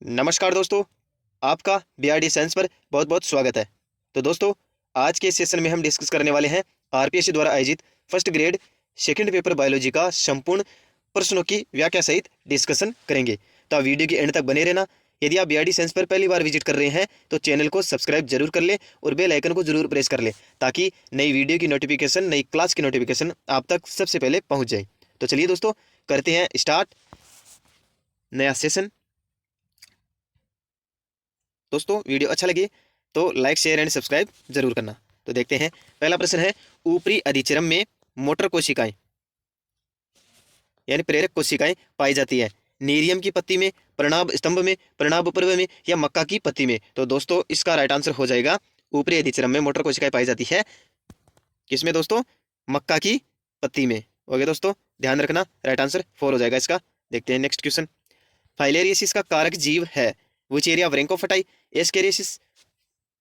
नमस्कार दोस्तों, आपका बीआरडी साइंस पर बहुत बहुत स्वागत है। तो दोस्तों, आज के सेशन में हम डिस्कस करने वाले हैं आरपीएससी द्वारा आयोजित first grade second paper biology का संपूर्ण प्रश्नों की व्याख्या सहित डिस्कशन करेंगे। तो आप वीडियो के एंड तक बने रहना। यदि आप बीआरडी साइंस पर पहली बार विजिट कर रहे हैं तो चैनल को सब्सक्राइब जरूर कर लें और बेल आइकन को जरूर प्रेस कर लें ताकि नई वीडियो की नोटिफिकेशन, नई क्लास की नोटिफिकेशन आप तक सबसे पहले पहुँच जाए। तो चलिए दोस्तों, करते हैं स्टार्ट नया सेशन। दोस्तों, वीडियो अच्छा लगे तो लाइक शेयर एंड सब्सक्राइब जरूर करना। तो देखते हैं, पहला प्रश्न है, ऊपरी अधिचरम में मोटर कोशिकाएं यानी प्रेरक कोशिकाएं पाई जाती है। नीरियम की पत्ती में, प्रणाब स्तंभ में, प्रणाब पर्व में या मक्का की पत्ती में। तो दोस्तों, इसका राइट आंसर हो जाएगा ऊपरी अधिचरम में मोटर कोशिकाएं पाई जाती है किसमें दोस्तों? मक्का की पत्ती में। ओके दोस्तों, ध्यान रखना, राइट आंसर 4 हो जाएगा इसका। देखते हैं नेक्स्ट क्वेश्चन। फाइलेरियसिस का कारक जीव है विचेरिया ब्रैंकोफाइटा, एस्केरियासिस,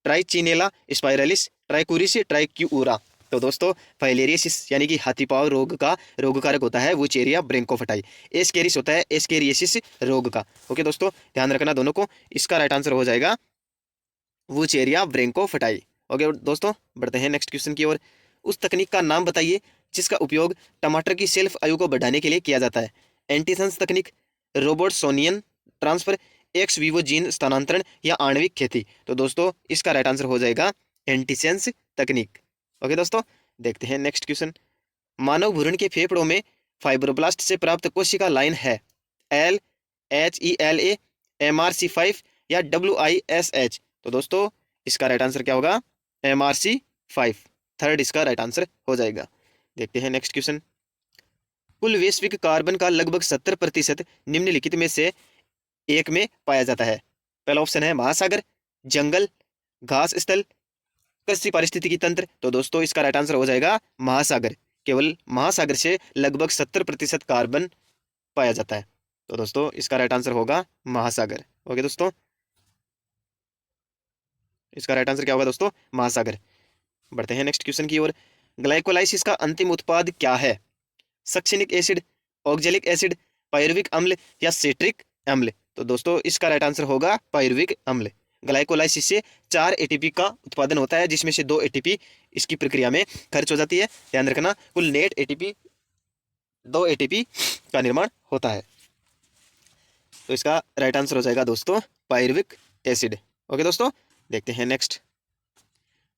ट्राइचिनेला स्पाइरलिस, ट्राइक्यूरिस, ट्राइक्यूरा। तो दोस्तों, फाइलेरियसिस यानी कि हाथीपाँव रोग का रोग कारक होता है वुचेरिया ब्रैंकोफाइटा। एस्केरिस होता है एस्केरियसिस रोग का। ओके दोस्तों, ध्यान रखना दोनों को। इसका राइट आंसर हो जाएगा वुचेरिया ब्रैंकोफाइटा। ओके दोस्तों, बढ़ते हैं नेक्स्ट क्वेश्चन की ओर। उस तकनीक का नाम बताइए जिसका उपयोग टमाटर की शेल्फ आयु को बढ़ाने के लिए किया जाता है। एंटीसेंस तकनीक, रोबोट्सोनियन ट्रांसफर, एक्स वीवो जीन स्थानांतरण या आणविक खेती। तो दोस्तों, इसका राइट आंसर हो जाएगा एंटीसेंस तकनीक। ओके दोस्तों, देखते हैं नेक्स्ट क्वेश्चन। मानव भ्रूण के फेफड़ों में फाइब्रोब्लास्ट से प्राप्त कोशिका लाइन है LHELA, MRC5 या WISH। तो दोस्तों, इसका राइट आंसर क्या होगा? MRC5, थर्ड इसका राइट आंसर हो जाएगा। देखते हैं नेक्स्ट क्वेश्चन। कुल वैश्विक कार्बन का लगभग 70% निम्नलिखित में से एक में पाया जाता है। पहला ऑप्शन है महासागर, जंगल, घास स्थल, कृषि पारिस्थितिकी तंत्र। तो दोस्तों, इसका राइट आंसर हो जाएगा महासागर। केवल महासागर से लगभग 70% कार्बन पाया जाता है। तो दोस्तों, इसका राइट आंसर होगा महासागर। ओके दोस्तों, इसका राइट आंसर क्या होगा दोस्तों? महासागर। बढ़ते हैं नेक्स्ट क्वेश्चन की ओर। ग्लाइकोलाइसिस का अंतिम उत्पाद क्या है? Succinic acid, oxalic acid, pyruvic अम्ल या सिट्रिक अम्ल। तो दोस्तों, इसका राइट आंसर होगा पायरुविक अम्ल। ग्लाइकोलाइसिस से 4 एटीपी का उत्पादन होता है जिसमें से 2 एटीपी इसकी प्रक्रिया में खर्च हो जाती है। ध्यान रखना, कुल नेट एटीपी 2 एटीपी का निर्माण होता है। तो इसका राइट आंसर हो जाएगा दोस्तों पायरुविक एसिड। ओके दोस्तों, देखते हैं नेक्स्ट।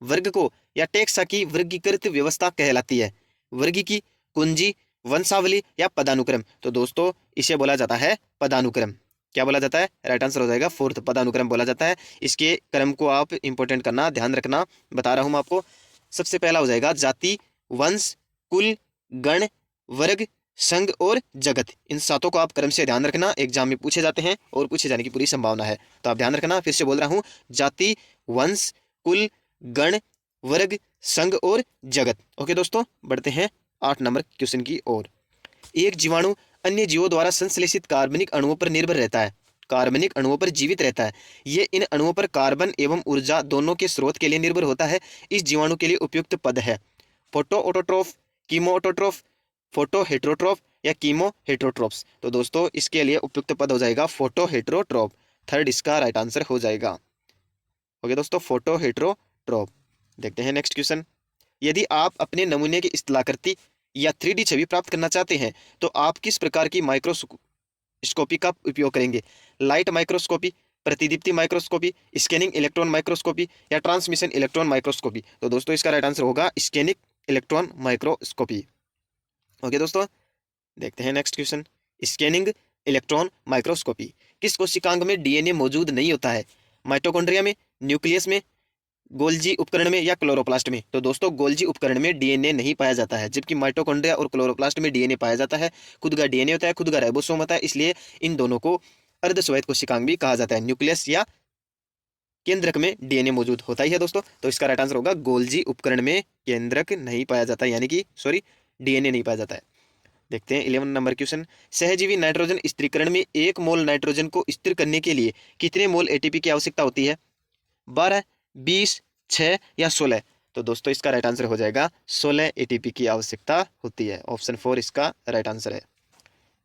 वर्ग को या टेक्सा की वर्गीकृत व्यवस्था कहलाती है। वर्ग की कुंजी, वंशावली या पदानुक्रम। तो दोस्तों, इसे बोला जाता है पदानुक्रम। क्या बोला जाता है? राइट आंसर हो जाएगा फोर्थ, पदानुक्रम बोला जाता है। इसके क्रम को आप इंपॉर्टेंट करना, ध्यान रखना, बता रहा हूं मैं आपको। सबसे पहला हो जाएगा जाति, वंश, कुल, गण, वर्ग, संघ और जगत। इन सातों को आप क्रम से ध्यान रखना, एग्जाम में पूछे जाते हैं और पूछे जाने की पूरी संभावना है। तो आप ध्यान रखना, फिर से बोल रहा हूँ, जाति, वंश, कुल, गण, वर्ग, संघ और जगत। ओके दोस्तों, बढ़ते हैं 8 नंबर क्वेश्चन की ओर। एक जीवाणु अन्य जीवों द्वारा संश्लेषित कार्बनिक अणुओं पर निर्भर रहता है, कार्बनिक अणुओं पर जीवित रहता है। ये इन अणुओं पर कार्बन एवं ऊर्जा दोनों के स्रोत के लिए निर्भर होता है। इस जीवाणु के लिए उपयुक्त पद है photoautotroph, chemoautotroph, photoheterotroph या कीमो हेट्रोट्रोफ्स। तो दोस्तों, इसके लिए उपयुक्त पद हो जाएगा फोटो हेट्रोट्रोफ, थर्ड इसका राइट आंसर हो जाएगा। ओके दोस्तों, फोटो हेट्रोट्रोफ। देखते हैं नेक्स्ट क्वेश्चन। यदि आप अपने नमूने की स्थलाकृति या 3D छवि प्राप्त करना चाहते हैं तो आप किस प्रकार की माइक्रोस्कोपी का उपयोग करेंगे? लाइट माइक्रोस्कोपी, प्रतिदीप्ति माइक्रोस्कोपी, स्कैनिंग इलेक्ट्रॉन माइक्रोस्कोपी या ट्रांसमिशन इलेक्ट्रॉन माइक्रोस्कोपी। तो दोस्तों, इसका राइट आंसर होगा स्कैनिंग इलेक्ट्रॉन माइक्रोस्कोपी। ओके दोस्तों, देखते हैं next question. Scanning electron microscopy किस कोशिकांग में डीएनए मौजूद नहीं होता है? माइटोकॉन्ड्रिया में, न्यूक्लियस में, गोल्जी उपकरण में या क्लोरोप्लास्ट में? तो दोस्तों, गोल्जी उपकरण में डीएनए नहीं पाया जाता है, जबकि माइटोकॉन्ड्रिया और क्लोरोप्लास्ट में डीएनए पाया जाता है। खुद का डीएनए होता है, खुद का राइबोसोम होता है, इसलिए इन दोनों को अर्धस्वैत कोशिकांग भी कहा जाता है। न्यूक्लियस या केंद्रक में डीएनए मौजूद होता ही है दोस्तों। तो इसका राइट आंसर होगा गोल्जी उपकरण में केंद्रक नहीं पाया जाता, यानी कि सॉरी, डीएनए नहीं पाया जाता है। देखते हैं 11 नंबर क्वेश्चन। सहजीवी नाइट्रोजन स्थिरीकरण में 1 मोल नाइट्रोजन को स्थिर करने के लिए कितने मोल एटीपी की आवश्यकता होती है? 12, 20, 6 या 16? तो दोस्तों, इसका राइट आंसर हो जाएगा 16 एटीपी की आवश्यकता होती है। ऑप्शन 4 इसका राइट आंसर है।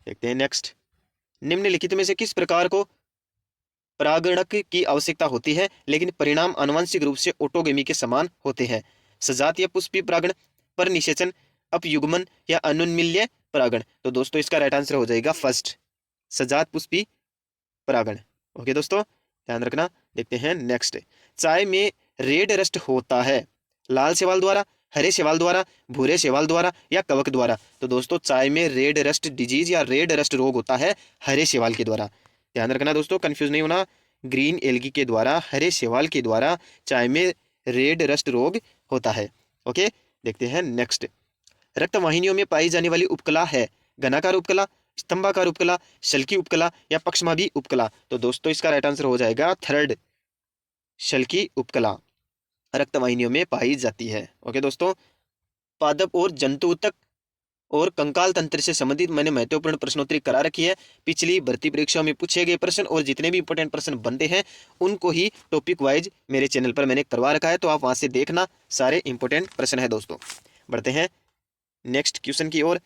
देखते हैं नेक्स्ट। निम्नलिखित में से किस प्रकार को परागणक की आवश्यकता होती है, लेकिन परिणाम आनुवंशिक रूप से ऑटोगेमी के समान होते हैं। सजातीय पुष्पीय परागण, पर निषेचन, अपयुग्मन या अनुन्मील्य परागण। तो दोस्तों इसका राइट आंसर हो जाएगा फर्स्ट, सजात पुष्पी परागण। ओके दोस्तों, ध्यान रखना। देखते हैं नेक्स्ट। चाय में रेड रस्ट होता है लाल शैवाल द्वारा, हरे शैवाल द्वारा, भूरे शैवाल द्वारा या कवक द्वारा। तो दोस्तों चाय में रेड रस्ट डिजीज या रेड रस्ट रोग होता है हरे शैवाल के द्वारा। ध्यान रखना दोस्तों, कंफ्यूज नहीं होना। ग्रीन एल्गी के द्वारा, हरे शैवाल के द्वारा चाय में रेड रस्ट रोग होता है। ओके, देखते हैं नेक्स्ट। रक्तवाहिनियों में पाई जाने वाली उपकला है घनाकार उपकला, स्तंभाकार उपकला, शल्की उपकला या पक्षमाभी उपकला। तो दोस्तों इसका राइट आंसर हो जाएगा थर्ड, शल्की उपकला रक्तवाहिनियों में पाई जाती है। ओके दोस्तों, पादप और जंतु तक और कंकाल तंत्र से संबंधित मैंने महत्वपूर्ण प्रश्नोत्तरी करा रखी है। पिछली भर्ती परीक्षाओं में पूछे गए प्रश्न और जितने भी इंपॉर्टेंट प्रश्न बनते हैं उनको ही टॉपिक वाइज मेरे चैनल पर मैंने करवा रखा है, तो आप वहां से देखना, सारे इंपॉर्टेंट प्रश्न है दोस्तों। बढ़ते हैं नेक्स्ट क्वेश्चन की ओर।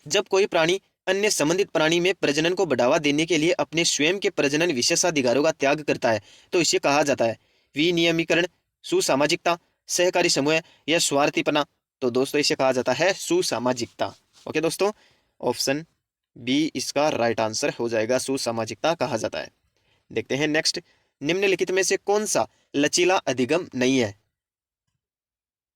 जब कोई प्राणी अन्य संबंधित प्राणी में प्रजनन को बढ़ावा देने के लिए अपने स्वयं के प्रजनन विशेषाधिकारों का त्याग करता है तो इसे कहा जाता है विनियमीकरण, सुसामाजिकता, सहकारी समूह या स्वार्थीपना। तो दोस्तों इसे कहा जाता है सुसामाजिकता। ओके दोस्तों, ऑप्शन बी इसका राइट आंसर हो जाएगा, सुसामाजिकता कहा जाता है। देखते हैं नेक्स्ट। निम्नलिखित में से कौन सा लचीला अधिगम नहीं है?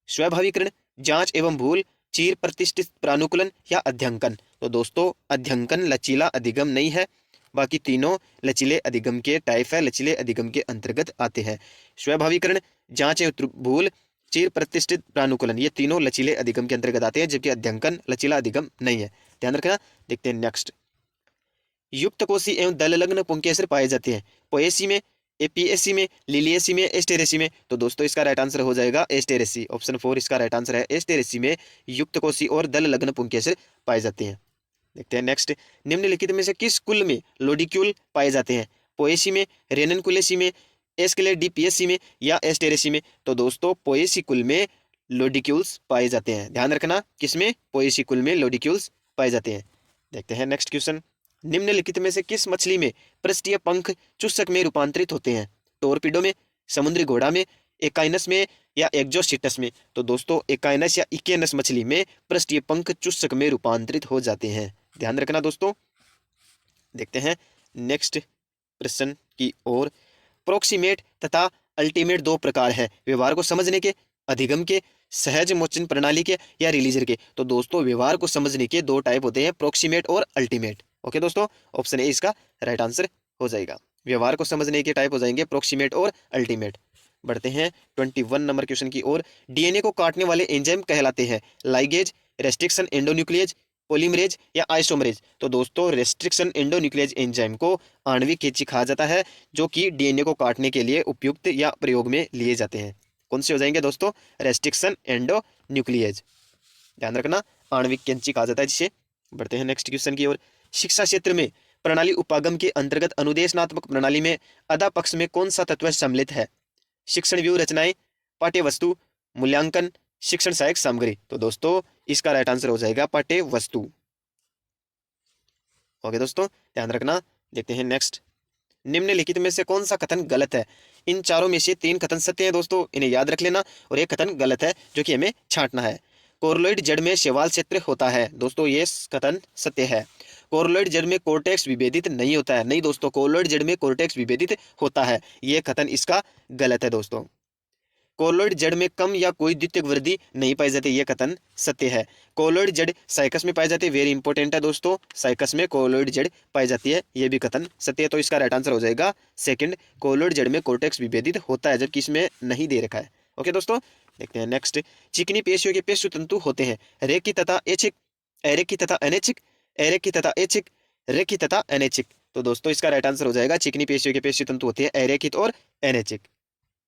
स्वाभाविकरण, जांच एवं भूल, चीर प्रतिष्ठित प्रानुकूलन या अध्यंकन। तो दोस्तों अध्यंकन लचीला अधिगम नहीं है, बाकी तीनों लचीले अधिगम के टाइप है, लचीले अधिगम के अंतर्गत आते हैं। स्वाभाविकरण, जांच एवं भूल, चीर प्रतिष्ठित प्रानुकूलन, ये तीनों लचीले अधिगम के अंतर्गत आते हैं, जबकि अध्यंकन लचीला अधिगम नहीं है। ध्यान रखना। देखते हैं नेक्स्ट। युक्त कोशी एवं दललग्न पुंकेसर पाए जाते हैं पोएसी में, एपीएससी में, लिलिएसी में, एस्टेरेसी में। तो दोस्तों इसका राइट आंसर हो जाएगा एस्टेरेसी, ऑप्शन 4 इसका राइट आंसर है। एस्टेरेसी में युक्त कोशी और दल लग्न पुंकेसर पाए जाते हैं। देखते हैं नेक्स्ट। निम्नलिखित में से किस कुल में लोडिक्यूल पाए जाते हैं? पोएसी में, रेननकुलेसी में, एस्केलेडिपियसी में या एस्टेरेसी में। तो दोस्तों पोएसी कुल में लोडिक्यूल्स पाए जाते हैं। ध्यान रखना, किसमें? पोएसी कुल में लोडिक्यूल्स पाए जाते हैं। देखते हैं नेक्स्ट क्वेश्चन। निम्नलिखित में से किस मछली में पृष्ठीय पंख चूसक में रूपांतरित होते हैं? टोरपीडो में, समुद्री घोड़ा में, एकाइनस में या एक्जोसिटस में। तो दोस्तों एकाइनस या इकेनस मछली में पृष्ठीय पंख चूसक में रूपांतरित हो जाते हैं। ध्यान रखना दोस्तों। देखते हैं नेक्स्ट प्रश्न की ओर। प्रोक्सीमेट तथा अल्टीमेट दो प्रकार है, व्यवहार को समझने के, अधिगम के, सहज मोचन प्रणाली के या रिलीजर के। तो दोस्तों व्यवहार को समझने के दो टाइप होते हैं, प्रोक्सीमेट और अल्टीमेट। ओके दोस्तों, ऑप्शन ए इसका राइट आंसर हो जाएगा। व्यवहार को समझने के टाइप हो जाएंगे प्रोक्सीमेट और अल्टीमेट। बढ़ते हैं 21 नंबर क्वेश्चन की ओर। डीएनए को काटने वाले एंजाइम कहलाते हैं लाइगेज, रेस्ट्रिक्शन एंडोन्यूक्लियेज, पॉलीमरेज या आइसोमरेज। तो दोस्तों रेस्ट्रिक्शन एंडोन्यूक्लियेज एंजाइम को आणविक कैंची कहा जाता है, जो कि डीएनए को काटने के लिए उपयुक्त या प्रयोग में लिए जाते हैं। कौन से हो जाएंगे दोस्तों? रेस्ट्रिक्शन एंडोन्यूक्लियेज। ध्यान रखना, आणविक कैंची कहा जाता है जिसे। बढ़ते हैं नेक्स्ट क्वेश्चन की ओर। शिक्षा क्षेत्र में प्रणाली उपागम के अंतर्गत अनुदेशनात्मक प्रणाली में अदा पक्ष में कौन सा तत्व सम्मिलित है? शिक्षण व्यू रचनाएं, पाठ्य वस्तु, मूल्यांकन, शिक्षण सहायक सामग्री। तो दोस्तों इसका राइट आंसर हो जाएगा पाठ्य वस्तु। ओके दोस्तों, ध्यान रखना। देखते हैं नेक्स्ट। निम्नलिखित में से कौन सा कथन गलत है? इन चारों में से 3 कथन सत्य है दोस्तों, इन्हें याद रख लेना, और एक कथन गलत है जो कि हमें छांटना है। कोरलोइड जड़ में शैवाल क्षेत्र होता है। दोस्तों ये कथन सत्य है। कोरलोइड जड़ में कोर्टेक्स विभेदित नहीं होता है। नहीं दोस्तों, कोरलोइड जड़ में कोर्टेक्स विभेदित होता है, ये कथन इसका गलत है दोस्तों। कोरलोइड जड़ में कम या कोई द्वितीयक वृद्धि नहीं पाई जाती, ये कथन सत्य है। कोरलोइड जड़ साइकस में पाई जाती है, वेरी इंपॉर्टेंट है दोस्तों, साइकस में कोरलोइड जड़ पाई जाती है, ये भी कथन सत्य है। तो इसका राइट आंसर हो जाएगा सेकंड, कोरलोइड जड़ में कोर्टेक्स विभेदित होता है, जबकि इसमें नहीं दे रखा है। ओके दोस्तों, देखते हैं नेक्स्ट। चिकनी पेशियों के पेशी तंतु होते हैं रेखी तथा ऐच्छिक, अरेखी तथा अनैच्छिक, अरेखी तथा ऐच्छिक, रेखी तथा अनैच्छिक। तो दोस्तों इसका राइट आंसर हो जाएगा चिकनी पेशियों के पेशी तंतु होते हैं अरेखित और अनैच्छिक।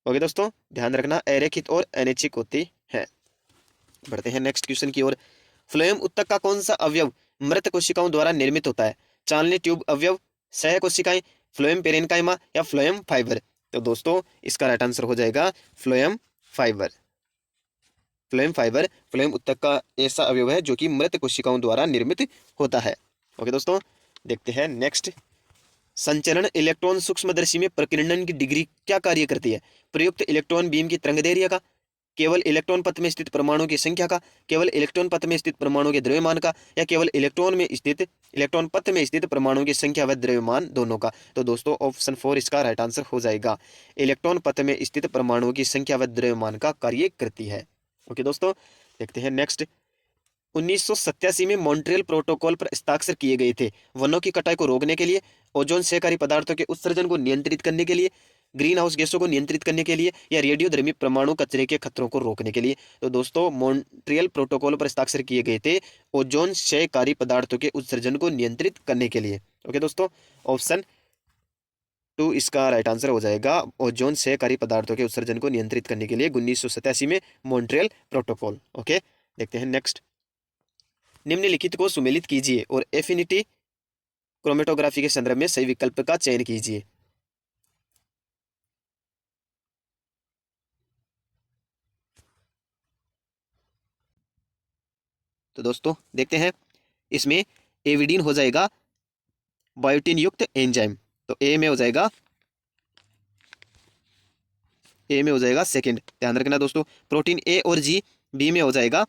ओके दोस्तों, ध्यान रखना, अरेखित और अनैच्छिक होती है। बढ़ते हैं नेक्स्ट क्वेश्चन की ओर। फ्लोएम उत्तक का कौन सा अवयव मृत कोशिकाओं द्वारा निर्मित होता है? चालनी ट्यूब अवयव, सह कोशिकाएं, फ्लोएम पेरेन्काइमा या फ्लोएम फाइबर। तो दोस्तों इसका राइट आंसर हो जाएगा phloem fibre. Phloem fibre phloem उत्तक का ऐसा अवयव है जो कि मृत कोशिकाओं द्वारा निर्मित होता है। ओके दोस्तों, देखते हैं नेक्स्ट। संचरण इलेक्ट्रॉन सूक्ष्मदर्शी में प्रकीर्णन की डिग्री क्या कार्य करती है? प्रयुक्त इलेक्ट्रॉन बीम की तरंगदैर्घ्य का, केवल इलेक्ट्रॉन पथ में स्थित परमाणु की संख्या का, केवल इलेक्ट्रॉन पथ में स्थित परमाणु के द्रव्यमान का, या केवल इलेक्ट्रॉन पथ में स्थित परमाणु की संख्या व द्रव्यमान दोनों का? तो दोस्तों ऑप्शन 4 इसका राइट आंसर हो जाएगा। इलेक्ट्रॉन पथ में स्थित परमाणुओं की संख्या व द्रव्यमान का कार्य करती है। ओके दोस्तों, देखते हैं नेक्स्ट। 1987 में मॉन्ट्रियल प्रोटोकॉल पर हस्ताक्षर किए गए थे। वनों की कटाई को रोकने के लिए, ओजोन क्षयकारी पदार्थों के उत्सर्जन को नियंत्रित करने के लिए, ग्रीन हाउस गैसों को नियंत्रित करने के लिए, या रेडियोधर्मी परमाणु कचरे के खतरों को रोकने के लिए? तो दोस्तों मॉन्ट्रियल प्रोटोकॉल पर हस्ताक्षर किए गए थे ओजोन क्षयकारी पदार्थों के उत्सर्जन को नियंत्रित करने के लिए। ओके दोस्तों, ऑप्शन 2 इसका राइट आंसर हो जाएगा। ओजोन क्षयकारी पदार्थों के उत्सर्जन को नियंत्रित करने के लिए 1987 में मॉन्ट्रियल प्रोटोकॉल। ओके, देखते हैं नेक्स्ट। निम्नलिखित को सुमेलित कीजिए और एफिनिटी क्रोमेटोग्राफी के संदर्भ में सही विकल्प का चयन कीजिए। तो दोस्तों देखते हैं, इसमें एविडीन हो जाएगा बायोटिन युक्त एंजाइम, तो ए में हो जाएगा सेकंड, ध्यान रखना दोस्तों। प्रोटीन ए और जी, बी में हो जाएगा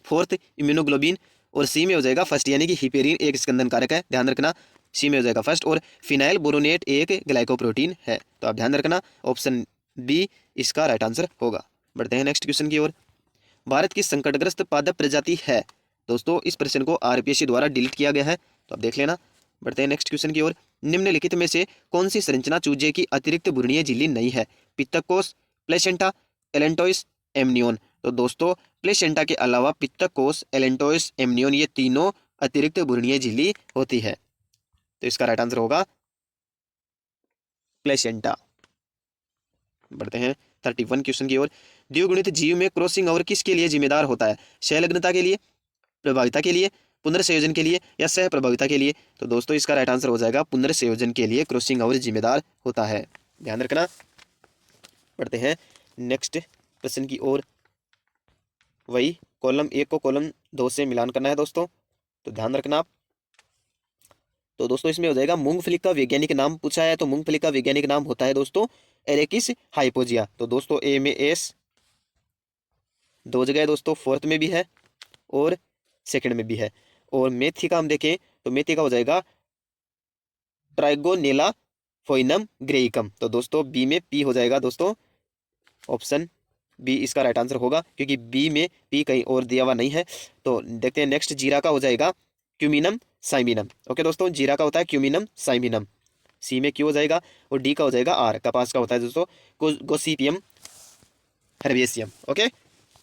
फोर्थ इम्यूनोग्लोबिन, और सी में हो जाएगा फर्स्ट, यानी कि हिपेरिन एक स्कंदन कारक है, ध्यान रखना। सी में हो जाएगा फर्स्ट, और फिनाइल बोरोनेट एक ग्लाइकोप्रोटीन है, तो आप ध्यान रखना ऑप्शन बी इसका राइट आंसर होगा। बढ़ते हैं नेक्स्ट क्वेश्चन की ओर। भारत की संकटग्रस्त पादप प्रजाति है? दोस्तों इस प्रश्न को आरपीएससी द्वारा डिलीट किया गया है, तो आप देख लेना। बढ़ते हैं नेक्स्ट क्वेश्चन की ओर। निम्नलिखित में से कौन सी संरचना चूजे की अतिरिक्त भ्रूणीय झिल्ली नहीं है? पित्तक कोष, प्लेसेंटा, एलेंटोइस, एमनियोन? तो दोस्तों प्लेसेंटा के अलावा पित्तक कोष, एलेंटोइस, एमनियोन ये तीनों अतिरिक्त भ्रूणीय झिल्ली होती है, तो इसका राइट आंसर होगा प्लेसेंटा। बढ़ते हैं 31 क्वेश्चन की ओर। द्विगुणित जीव में क्रॉसिंग ओवर किसके लिए जिम्मेदार होता है? सहलग्नता के लिए, प्रभाविता के लिए, पुनर्संयोजन के लिए, या सह प्रभाविता के लिए? तो दोस्तों इसका राइट आंसर हो जाएगा पुनर्संयोजन के लिए क्रॉसिंग ओवर जिम्मेदार होता है, ध्यान रखना। बढ़ते हैं नेक्स्ट प्रश्न की ओर। वही कॉलम 1 को कॉलम 2 से मिलान करना है दोस्तों, तो ध्यान रखना आप। तो दोस्तों इसमें हो जाएगा मूंगफली का वैज्ञानिक नाम पूछा है, तो मूंगफली का वैज्ञानिक नाम होता है दोस्तों एरेकिस हाइपोजिया। तो दोस्तों ए में एस, दो जगह दोस्तों, फोर्थ में भी है और सेकंड में भी है। और मेथी का हम देखें तो मेथी का हो जाएगा ट्राइगोनेला फोइनम ग्रेइकम। तो दोस्तों बी में पी हो जाएगा दोस्तों, ऑप्शन बी इसका राइट आंसर होगा, क्योंकि बी में पी कहीं और दिया हुआ नहीं है। तो देखते हैं नेक्स्ट। जीरा का हो जाएगा क्यूमिनम साइमिनम। ओके दोस्तों, जीरा का होता है क्यूमिनम साइमिनम, सी में क्यू हो जाएगा, और डी का हो जाएगा आर। कपास का होता है दोस्तों गोसिपियम हर्बेसियम। ओके,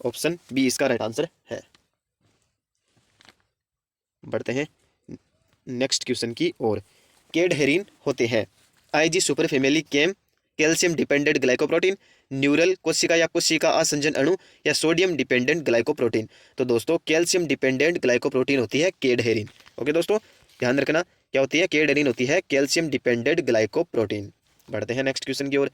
ऑप्शन बी इसका राइट आंसर है। बढ़ते हैं नेक्स्ट क्वेश्चन की ओर। कैडहेरिन होते हैं आईजी सुपर फैमिली केम, कैल्शियम डिपेंडेंट ग्लाइकोप्रोटीन, न्यूरल कोशिका या कोशिका आसंजन अणु, या सोडियम डिपेंडेंट ग्लाइकोप्रोटीन? तो दोस्तों कैल्शियम डिपेंडेंट ग्लाइकोप्रोटीन होती है कैडहेरिन। ओके दोस्तों, ध्यान रखना क्या होती है, कैडहेरिन होती है कैल्शियम डिपेंडेंट ग्लाइकोप्रोटीन। बढ़ते हैं नेक्स्ट क्वेश्चन की ओर।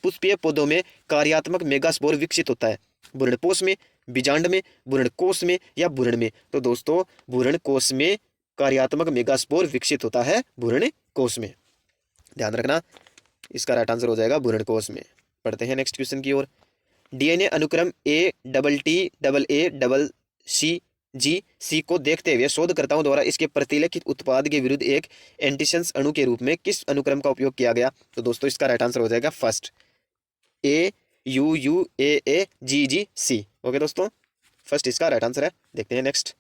पुष्पीय पौधों में कार्यात्मक मेगास्पोर विकसित होता है भ्रूणपोष में, बीजांड में, भ्रूणकोश में, या भ्रूण में? तो दोस्तों भ्रूणकोश में कार्यात्मक मेगास्पोर विकसित होता है भ्रूणकोश में, ध्यान रखना इसका राइट आंसर हो जाएगा भ्रूणकोश में। पढ़ते हैं नेक्स्ट क्वेश्चन की ओर। डीएनए अनुक्रम ATTACC को देखते हुए शोधकर्ताओं द्वारा इसके प्रतिलेखित उत्पाद के विरुद्ध एक एंटीसेंस अणु के रूप में किस अनुक्रम का उपयोग किया गया? तो दोस्तों इसका राइट आंसर हो जाएगा फर्स्ट, AUUAAGGC। ओके दोस्तों, फर्स्ट इसका राइट आंसर है। देखते हैं नेक्स्ट।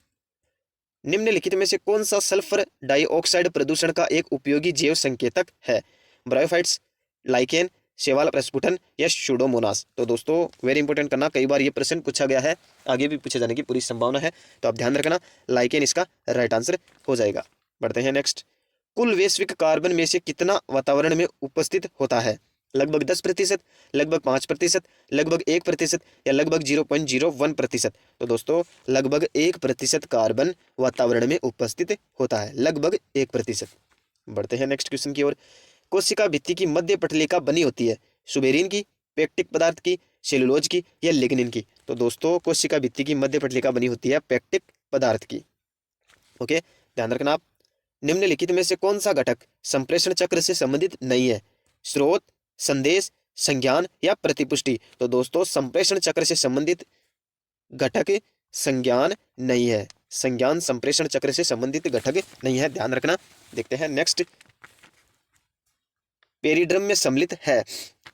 निम्नलिखित में से कौन सा सल्फर डाइऑक्साइड प्रदूषण का एक उपयोगी जैव संकेतक है? ब्रायोफाइट्स, लाइकेन, शैवाल प्रस्फुटन, या सूडोमोनास? तो दोस्तों वेरी इंपॉर्टेंट करना, कई बार ये प्रश्न पूछा गया है, आगे भी पूछे जाने की पूरी संभावना है, तो आप ध्यान रखना लाइकेन इसका राइट आंसर हो जाएगा। बढ़ते हैं नेक्स्ट। कुल वैश्विक कार्बन में से कितना वातावरण में उपस्थित होता है? लगभग 10%, लगभग 5%, लगभग 1%, या लगभग 0.01%? तो दोस्तों लगभग 1% कार्बन वातावरण में उपस्थित होता है, लगभग 1%। बढ़ते हैं नेक्स्ट क्वेश्चन की ओर। कोशिका भित्ति की मध्य पटलिका बनी होती है सुबेरिन की, पेक्टिक पदार्थ की, सेलुलोज की, या लिग्निन की? तो दोस्तों कोशिका भित्ति की मध्य पटलिका बनी होती है पेक्टिक पदार्थ की। ओके, ध्यान रखना आप। निम्नलिखित में से कौन सा घटक संप्रेषण चक्र से संबंधित नहीं है? स्रोत, संदेश, संज्ञान या प्रतिपुष्टि? तो दोस्तों संप्रेषण चक्र से संबंधित घटक संज्ञान नहीं है। संज्ञान संप्रेषण चक्र से संबंधित घटक नहीं है, ध्यान रखना। देखते हैं नेक्स्ट, पेरिड्रम में सम्मिलित है।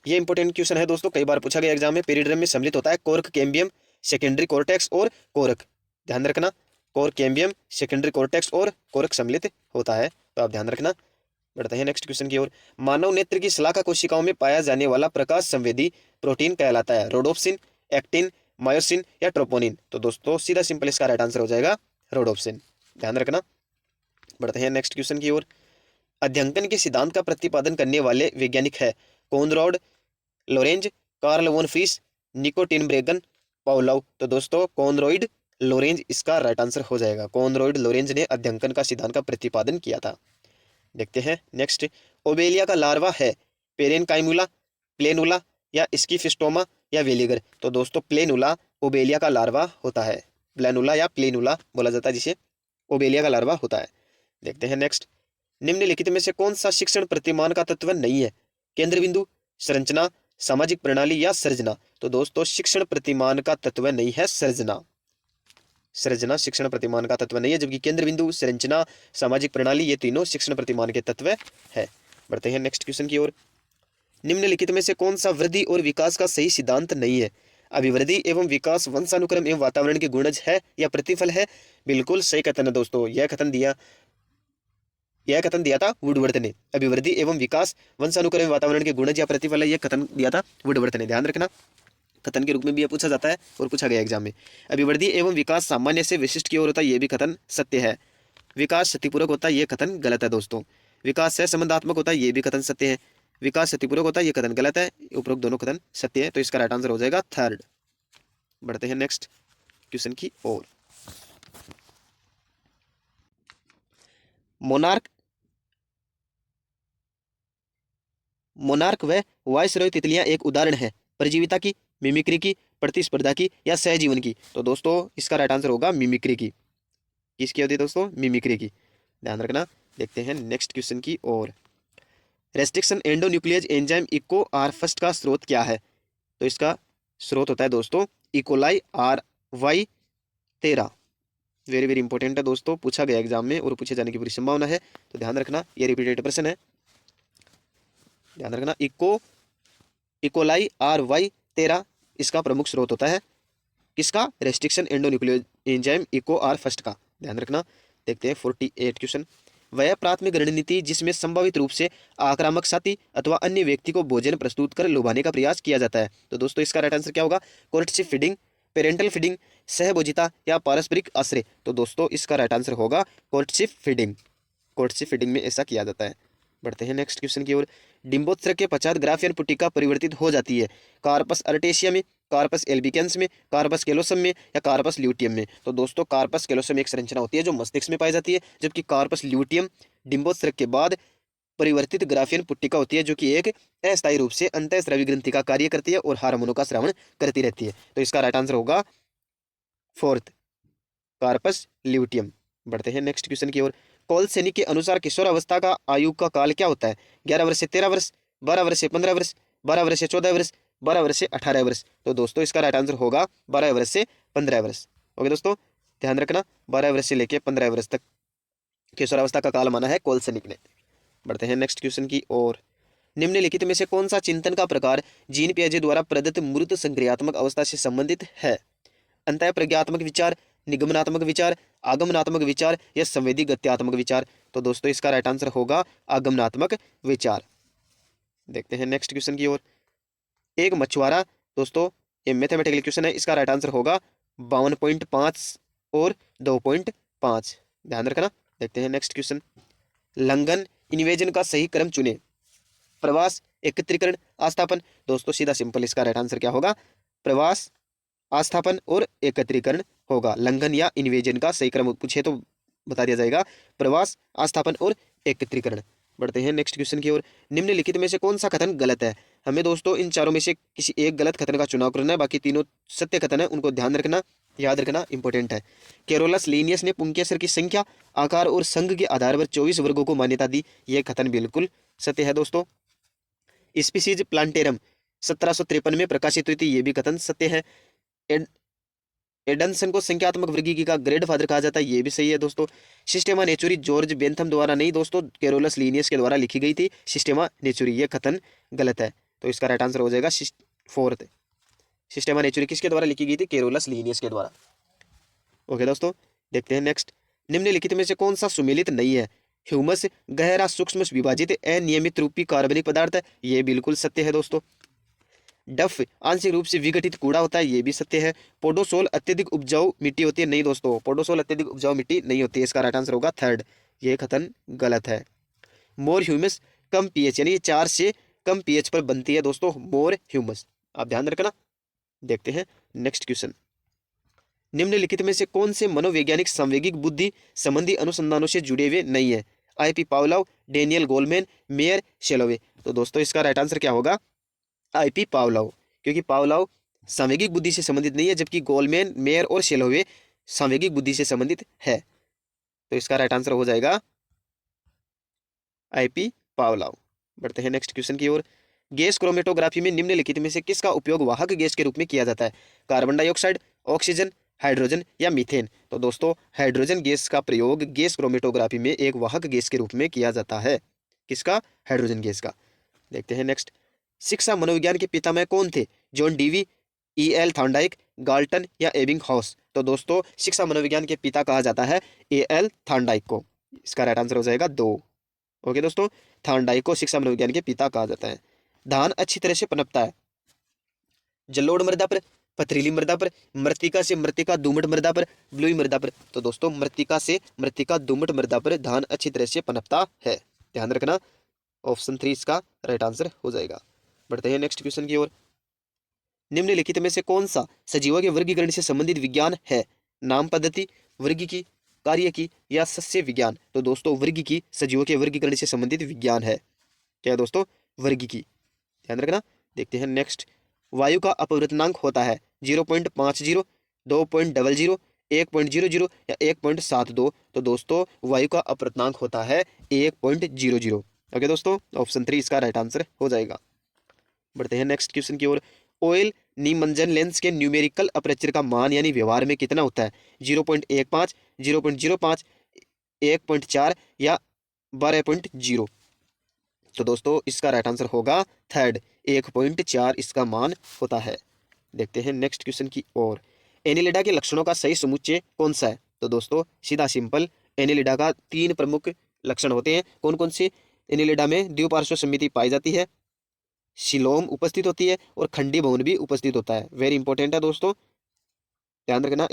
ये इंपॉर्टेंट क्वेश्चन है दोस्तों, कई बार पूछा गया एग्जाम में। पेरिड्रम में सम्मिलित होता है कोर्क कैम्बियम, सेकेंडरी कॉर्टेक्स और कोरक। ध्यान रखना, कोर कैम्बियम, सेकेंडरी कॉर्टेक्स और कोरक सम्मिलित होता है, तो आप ध्यान रखना। बढ़ते हैं नेक्स्ट क्वेश्चन की ओर। मानव नेत्र की शलाका कोशिकाओं में पाया जाने वाला प्रकाश संवेदी प्रोटीन कहलाता है? रोडोप्सिन, एक्टिन, मायोसिन या ट्रोपोनिन? तो दोस्तों सीधा सिंपल इसका राइट आंसर हो जाएगा रोडोप्सिन, ध्यान रखना। बढ़ते हैं नेक्स्ट क्वेश्चन की ओर। अध्यंकन के सिद्धांत का प्रतिपादन करने वाले वैज्ञानिक है? कोनराड लोरेंज, कार्ल वॉन फ्रीस, निको टिनब्रेगन, पाउलोव? तो दोस्तों कोनराड लोरेंज इसका राइट आंसर हो जाएगा। कोनराड लोरेंज ने अध्यंकन का सिद्धांत का प्रतिपादन किया था। देखते हैं नेक्स्ट, ओबेलिया का लार्वा है? पेरेनकाइमुला, प्लेनुला या स्कीफिस्टोमा या वेलिगर? तो दोस्तों प्लेनुला ओबेलिया का लार्वा होता है। प्लेनुला या प्लेनुला बोला जाता है जिसे, ओबेलिया का लार्वा होता है। देखते हैं नेक्स्ट, निम्नलिखित में से कौन सा शिक्षण प्रतिमान का तत्व नहीं है? केंद्र बिंदु, संरचना, सामाजिक प्रणाली या सृजना? तो दोस्तों शिक्षण प्रतिमान का तत्व नहीं है सृजना। सृजना शिक्षण प्रतिमान का तत्व नहीं है, जबकि केंद्र बिंदु, संरचना, सामाजिक प्रणाली ये तीनों शिक्षण प्रतिमान के तत्व है। बढ़ते हैं नेक्स्ट क्वेश्चन की ओर। निम्नलिखित में से कौन सा वृद्धि और विकास का सही सिद्धांत नहीं है? अभिवृद्धि एवं विकास वंशानुक्रम एवं वातावरण के गुणज है या प्रतिफल है? बिल्कुल सही कथन है दोस्तों, यह कथन दिया था वुडवर्थ ने। अभिवृद्धि एवं विकास वंशानुक्रम एवं वातावरण के गुणज या प्रतिफल है, यह कथन दिया था वुडवर्थ ने, ध्यान रखना। कथन के रूप में भी यह पूछा जाता है और पूछा गया एग्जाम में। अभिवृद्धि एवं विकास सामान्य से विशिष्ट की ओर होता है, यह भी कथन सत्य है। विकास क्षतिपूरक होता है, यह कथन गलत है दोस्तों। विकास से संबंधात्मक होता है, यह भी कथन सत्य है। विकास क्षतिपूरक होता है, यह कथन गलत है। उपरोक्त दोनों कथन सत्य है, तो इसका राइट आंसर हो जाएगा थर्ड। बढ़ते हैं नेक्स्ट क्वेश्चन की ओर। मोनार्क व वायसरॉय तितलियां एक उदाहरण है परजीविता की, मिमिक्री की, प्रतिस्पर्धा की या सहजीवन की? तो दोस्तों इसका राइट आंसर होगा मिमिक्री की। किसकी होती है दोस्तों? मिमिक्री की, ध्यान रखना। देखते हैं नेक्स्ट क्वेश्चन की ओर। Restriction endonuclease enzyme Eco R first का स्रोत क्या है? तो इसका स्रोत होता है दोस्तों E coli RY13। Very very important है दोस्तों, पूछा गया एग्जाम में और पूछे जाने की पूरी संभावना है, तो ध्यान रखना। ये रिपीटेड प्रश्न है, ध्यान रखना। इकोलाई RY13 इसका प्रमुख स्रोत होता है। किसका? Restriction endonuclease enzyme Eco R first का, ध्यान रखना। देखते हैं 48 क्वेश्चन। वह प्राथमिक रणनीति जिसमें संभावित रूप से आक्रामक साथी अथवा अन्य व्यक्ति को भोजन प्रस्तुत कर लुभाने का प्रयास किया जाता है? तो दोस्तों इसका राइट आंसर क्या होगा? कोर्टशिप फीडिंग, पेरेंटल फीडिंग, सहभोजिता या पारस्परिक आश्रय? तो दोस्तों इसका राइट आंसर होगा कोर्टशिप फीडिंग। कोर्टशिप फीडिंग में ऐसा किया जाता है। बढ़ते हैं नेक्स्ट क्वेश्चन की ओर। डिम्बोत्सर्ग के पश्चात ग्राफियन पुटिका परिवर्तित हो जाती है? कार्पस अर्टेशिया में, कार्पस एल्बिकेंस में, कार्पस कैलोसम में या कार्पस ल्यूटियम में? तो दोस्तों कार्पस कैलोसम एक संरचना होती है जो मस्तिष्क में पाई जाती है, जबकि कार्पस ल्यूटियम डिम्बोत्सर्ग के बाद परिवर्तित ग्राफियन पुट्टिका होती है, जो कि एक अस्थायी रूप से अंतःस्रावी ग्रंथि का कार्य करती है और हार्मोनों का स्रावण करती रहती है। तो इसका राइट आंसर होगा फोर्थ, कार्पस ल्यूटियम। बढ़ते हैं नेक्स्ट क्वेश्चन की ओर। कॉल सैनिक के अनुसार किशोरावस्था का आयु का काल क्या होता है? 11 वर्ष से 13 वर्ष, 12 वर्ष से 15 वर्ष, 12 वर्ष से 14 वर्ष, 12 वर्ष से 18 वर्ष? तो दोस्तों इसका राइट आंसर होगा 12 वर्ष से 15 वर्ष। ओके दोस्तों, ध्यान रखना, 12 वर्ष से लेकर 15 वर्ष तक किशोरावस्था का काल माना है कॉल सैनिक ने। बढ़ते हैं नेक्स्ट क्वेश्चन की ओर। निम्नलिखित में से कौन सा चिंतन का प्रकार जीन पियाजे द्वारा प्रदत्त मूर्त संक्रियात्मक अवस्था से संबंधित है? अंतः प्रज्ञात्मक विचार, निगमनात्मक विचार, आगमनात्मक विचार या संवेदी गत्यात्मक विचार? तो दोस्तों इसका राइट आंसर होगा आगमनात्मक विचार। देखते हैं नेक्स्ट क्वेश्चन की ओर। एक मछुआरा, दोस्तों ये मैथमेटिकल क्वेश्चन है, इसका राइट आंसर होगा 52.5 और 2.5, ध्यान रखना। देखते हैं नेक्स्ट क्वेश्चन। लंघन इन्वेजन का सही क्रम चुने? प्रवास, एकत्रीकरण, आस्थापन? दोस्तों सीधा सिंपल इसका राइट आंसर क्या होगा? प्रवास, आस्थापन और एकत्रीकरण होगा। लंघन या इन्वेजन का सही क्रम पूछे तो बता दिया जाएगा प्रवास, आस्थापन और एकत्रीकरण। बढ़ते हैं नेक्स्ट क्वेश्चन की ओर। निम्नलिखित में से कौन सा कथन गलत है? हमें दोस्तों इन चारों में से किसी एक गलत कथन का चुनाव करना है, बाकी तीनों सत्य कथन है, उनको ध्यान रखना। याद रखना इंपॉर्टेंट है। कैरोलस लीनियस ने पुंकेसर की संख्या, आकार और संघ के आधार पर 24 वर्गों को मान्यता दी। यह कथन बिल्कुल सत्य है दोस्तों। स्पीसीज प्लांटेरम 1753 में प्रकाशित हुई थी। यह भी कथन सत्य है। एड, एडनसन को संख्यात्मक वर्गीकी का ग्रेट फादर कहा जाता है। ये भी सही है दोस्तों। सिस्टेमा नेचुरी जॉर्ज बेंथम द्वारा नहीं दोस्तों, कैरोलस लीनियस के द्वारा लिखी गई थी सिस्टेमा नेचुरी। ये कथन गलत है, तो इसका राइट आंसर हो जाएगा फोर्थ। सिस्टेमा नेचुरी किसके द्वारा लिखी गई थी? कैरोलस लीनियस के द्वारा। ओके दोस्तों, देखते हैं नेक्स्ट। निम्नलिखित में से कौन सा सुमेलित नहीं है? ह्यूमस गहरा सूक्ष्म विभाजित अनियमित रूपी कार्बनिक पदार्थ है। ये बिल्कुल सत्य है दोस्तों। डफ आंशिक रूप से विघटित कूड़ा होता है। ये भी सत्य है। पोडोसोल अत्यधिक उपजाऊ मिट्टी होती है। नहीं दोस्तों, पोडोसोल अत्यधिक उपजाऊ मिट्टी नहीं होती है। इसका राइट आंसर होगा थर्ड। ये कथन गलत है। मोर ह्यूमस कम पीएच, यानी ये 4 से कम पीएच पर बनती है दोस्तों मोर ह्यूमस, आप ध्यान रखना। देखते हैं नेक्स्ट क्वेश्चन। निम्नलिखित में से कौन से मनोवैज्ञानिक सांवेगिक बुद्धि संबंधी अनुसंधानों से जुड़े हुए नहीं है? IP Pavlov, Daniel Goleman, Mayer, Salovey. तो दोस्तों इसका राइट आंसर क्या होगा? आईपी पावलोव, क्योंकि पावलोव सांवेगिक बुद्धि से संबंधित नहीं है, जबकि गोलमैन, मेयर और शेलोवे सांवेगिक बुद्धि से संबंधित है। तो इसका राइट आंसर हो जाएगा आईपी पावलोव। बढ़ते हैं नेक्स्ट क्वेश्चन की ओर। गैस क्रोमेटोग्राफी में निम्नलिखित में से किसका उपयोग वाहक गैस के रूप में किया जाता है? कार्बन डाइऑक्साइड, ऑक्सीजन, हाइड्रोजन या मीथेन? तो दोस्तों हाइड्रोजन गैस का प्रयोग गैस क्रोमेटोग्राफी में एक वाहक गैस के रूप में किया जाता है। किसका? हाइड्रोजन गैस का। देखते हैं नेक्स्ट। शिक्षा मनोविज्ञान के पितामह कौन थे? John Dewey, E.L. Thorndike, Galton या एबिंगहॉस? तो दोस्तों शिक्षा मनोविज्ञान के पिता कहा जाता है E.L. थॉर्नडाइक को। इसका राइट आंसर हो जाएगा 2। ओके दोस्तों, थॉर्नडाइक को शिक्षा मनोविज्ञान के पिता कहा जाता है। धान अच्छी तरह से पनपता है जलोढ़ मृदा पर, पथरीली मृदा पर, मृत्तिका से मृत्तिका दोमट मृदा पर, बलुई मृदा पर? तो दोस्तों मृत्तिका से मृत्तिका दोमट मृदा पर धान अच्छी तरह से पनपता है। ध्यान रखना, ऑप्शन 3 इसका राइट आंसर हो जाएगा। बढ़ते हैं नेक्स्ट क्वेश्चन की ओर। निम्नलिखित में से कौन सा सजीवों के वर्गीकरण से संबंधित विज्ञान है? नाम पद्धति, वर्गीकी, कार्यकी या सस्य विज्ञान? तो दोस्तों वर्गीकी सजीवों के वर्गीकरण से संबंधित विज्ञान है। क्या है दोस्तों? वर्गीकी। ध्यान रखना। देखते हैं नेक्स्ट। वायु का अपवर्तनांक होता है 0.50, 2.00, 1.00 या 1.72? तो दोस्तों वायु का अपवर्तनांक होता है 1.00। ओके दोस्तों, ऑप्शन 3 इसका राइट आंसर हो जाएगा। बढ़ते हैं नेक्स्ट क्वेश्चन की ओर। ऑयल निमंजन लेंस के न्यूमेरिकल अपर्चर का मान यानी व्यवहार में कितना होता है? 0.15, 0.05, 1.4 या 12.0? तो दोस्तों इसका राइट आंसर होगा थर्ड, 1.4 इसका मान होता है। देखते हैं नेक्स्ट क्वेश्चन की ओर। एनिलिडा के लक्षणों का सही समुच्चय कौन सा है? तो दोस्तों सीधा सिंपल, एनिलिडा का 3 प्रमुख लक्षण होते हैं। कौन कौन से? एनिलिडा में द्विपार्श्व सममिति पाई जाती है, शिलोम उपस्थित होती है और खंडी भवन भी उपस्थित होता है। वेरी इंपॉर्टेंट है दोस्तों, ध्यान रखना।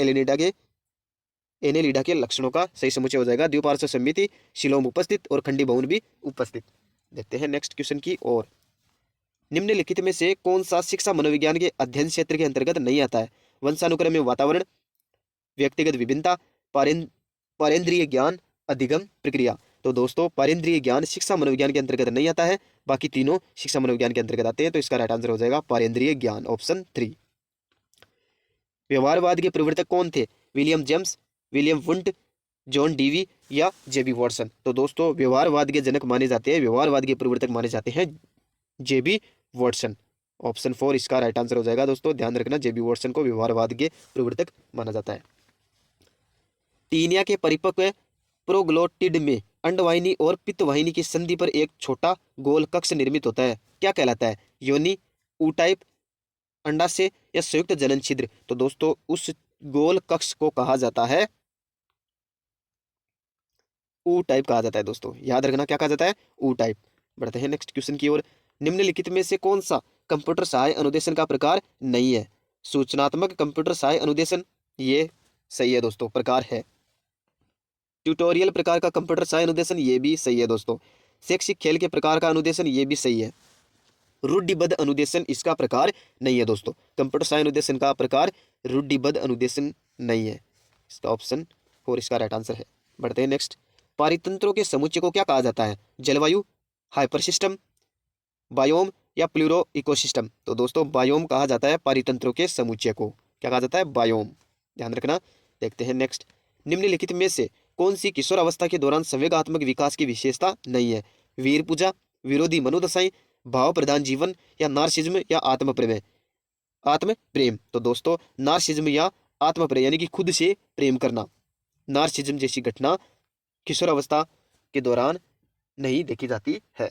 एनिलिडा के लक्षणों का सही समुच्चय हो जाएगा द्विपार्श्व सममिति, शिलोम उपस्थित और खंडी भवन भी उपस्थित। देखते हैं नेक्स्ट क्वेश्चन की ओर। निम्नलिखित में से कौन सा शिक्षा मनोविज्ञान के अध्ययन क्षेत्र के अंतर्गत नहीं आता है? वंशानुक्रम में वातावरण, व्यक्तिगत विभिन्नता, पारेंद्रिय ज्ञान, अधिगम प्रक्रिया? तो दोस्तों पारेंद्रिय ज्ञान शिक्षा मनोविज्ञान के अंतर्गत नहीं आता है, बाकी तीनों शिक्षा मनोविज्ञान के अंतर्गत आते हैं। तो इसका राइट आंसर हो जाएगा पारेंद्रिय ज्ञान, ऑप्शन 3। व्यवहारवाद के प्रवर्तक कौन थे? William James, William Wundt, John Dewey या जेबी वॉटसन? तो दोस्तों व्यवहारवाद के जनक माने जाते हैं, व्यवहारवाद के प्रवर्तक माने जाते हैं जेबी वॉटसन। ऑप्शन 4 इसका राइट आंसर हो जाएगा दोस्तों। ध्यान रखना, जेबी वॉटसन को व्यवहारवाद के प्रवर्तक माना जाता है। टीनिया के परिपक्व प्रोग्लोटिड में अंडवाहिनी और पित्तवाहिनी की संधि पर एक छोटा गोल कक्ष निर्मित होता है, क्या कहलाता है? योनि, ऊ टाइप, अंडाशय या संयुक्त जनन छिद्र? तो दोस्तों उस गोल कक्ष को कहा जाता है ऊ टाइप कहा जाता है दोस्तों। याद रखना क्या कहा जाता है? ऊ टाइप। बढ़ते हैं नेक्स्ट क्वेश्चन की ओर। निम्नलिखित में से कौन सा कंप्यूटर सहाय अनुदेशन का प्रकार नहीं है? सूचनात्मक कंप्यूटर सहाय अनुदेशन, ये सही है दोस्तों, प्रकार है। ट्यूटोरियल प्रकार का कंप्यूटर सहाय अनुदेशन, ये भी सही है दोस्तों। शैक्षिक खेल के प्रकार का अनुदेशन, ये भी सही है। रूढ़िबद्ध अनुदेशन इसका प्रकार नहीं है दोस्तों। कंप्यूटर सहाय अनुदेशन का प्रकार रूढ़िबद्ध अनुदेशन नहीं है। इसका ऑप्शन 4 इसका राइट आंसर है। बढ़ते हैं नेक्स्ट। पारितंत्रों के समुच्चय को क्या कहा जाता है? जलवायु, हाइपर सिस्टम, बायोम या प्लूरो इकोसिस्टम? तो दोस्तों बायोम कहा जाता है पारितंत्रों के समुच्चय को। क्या कहा जाता है? बायोम। ध्यान रखना। देखते हैं नेक्स्ट, निम्नलिखित में से कौन सी किशोर अवस्था के दौरान संवेगात्मक विकास की विशेषता नहीं है? वीर पूजा, विरोधी मनोदशाएं, भाव प्रधान जीवन, या नार्सिज्म या आत्म प्रेम? आत्म प्रेम। तो दोस्तों नार्सिज्म या आत्म प्रेम यानी कि खुद से प्रेम करना, नार्सिज्म जैसी घटना किशोर अवस्था के दौरान नहीं देखी जाती है।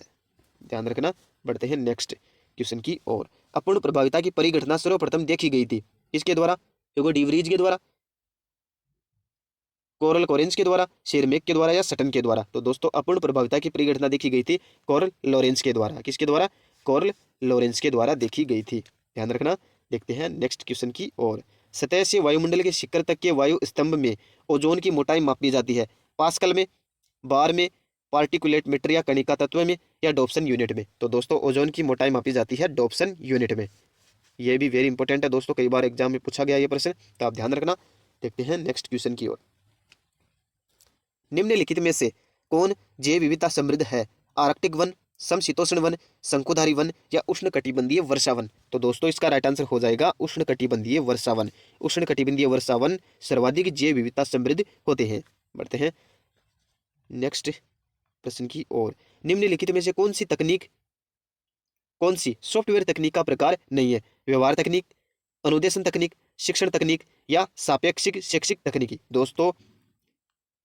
ध्यान रखना। बढ़ते हैं नेक्स्ट क्वेश्चन की ओर। अपूर्ण प्रभाविता की परिघटना सर्वप्रथम देखी गई थी किसके द्वारा? ह्यूगो डिवरीज के द्वारा, कोरल कोरेंज के द्वारा, शेरमेक के द्वारा, या सटन के द्वारा? तो दोस्तों अपूर्ण प्रभाविता की परिघटना देखी गई थी कोरल लॉरेंस के द्वारा। किसके द्वारा? कोरल लॉरेंस के द्वारा देखी गई थी। ध्यान रखना। देखते हैं नेक्स्ट क्वेश्चन की ओर। सतह से वायुमंडल के शिखर तक के वायु स्तंभ में ओजोन की मोटाई मापी जाती है पास्कल में, बार में, पार्टिकुलेट मीटर या कणिका तत्व में, या डॉप्सन यूनिट में? तो दोस्तों ओजोन की मोटाई मापी जाती है डॉप्सन यूनिट में। ये भी वेरी इंपॉर्टेंट है दोस्तों, कई बार एग्जाम में पूछा गया ये प्रश्न, तो आप ध्यान रखना। देखते हैं नेक्स्ट क्वेश्चन की ओर। निम्नलिखित में से कौन जैव विविधता समृद्ध है? आर्कटिक वन, समशीतोष्ण वन, शंकुधारी वन, या उष्णकटिबंधीय वर्षा वन? तो दोस्तों इसका राइट आंसर हो जाएगा उष्णकटिबंधीय वर्षा वन। उष्णकटिबंधीय वर्षा वन सर्वाधिक जैव विविधता समृद्ध होते हैं। बढ़ते हैं नेक्स्ट प्रश्न की ओर। निम्नलिखित में से कौन सी सॉफ्टवेयर तकनीक का प्रकार नहीं है? व्यवहार तकनीक, अनुदेशन तकनीक, शिक्षण तकनीक, या सापेक्षिक शैक्षिक तकनीकी? दोस्तों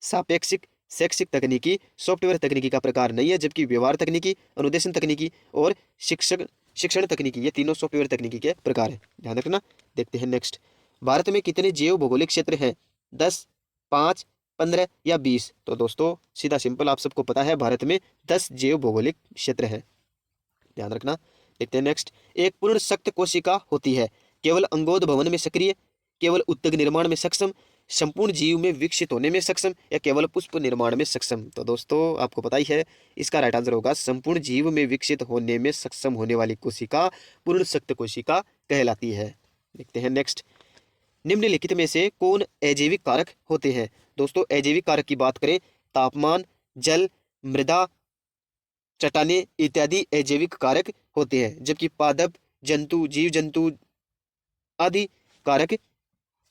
सापेक्षिक शैक्षिक तकनीकी सॉफ्टवेयर तकनीकी का प्रकार नहीं है, जबकि व्यवहार तकनीकी, अनुदेशन तकनीकी और शिक्षण तकनीकी ये तीनों सॉफ्टवेयर तकनीकी के प्रकार हैं। ध्यान रखना। देखते हैं नेक्स्ट, भारत में कितने जैव भौगोलिक क्षेत्र हैं? 10, 5, 15 या 20? तो दोस्तों सीधा सिंपल आप सबको पता है भारत में 10 जैव भौगोलिक क्षेत्र हैं। ध्यान रखना। देखते हैं नेक्स्ट, एक पूर्ण सख्त कोशिका होती है केवल अंगोद भवन में सक्रिय, केवल उत्तक निर्माण में सक्षम, संपूर्ण जीव में विकसित होने में सक्षम, या केवल पुष्प निर्माण में सक्षम? तो दोस्तों आपको पता ही है इसका राइट आंसर होगा संपूर्ण जीव में विकसित होने में सक्षम होने वाली कोशिका पूर्ण सख्त कोशिका कहलाती है। देखते हैं नेक्स्ट, निम्नलिखित में से कौन अजैविक कारक होते हैं? दोस्तों अजैविक कारक की बात करें, तापमान, जल, मृदा, चट्टानें इत्यादि अजैविक कारक होते हैं, जबकि पादप, जंतु, जीव जंतु आदि कारक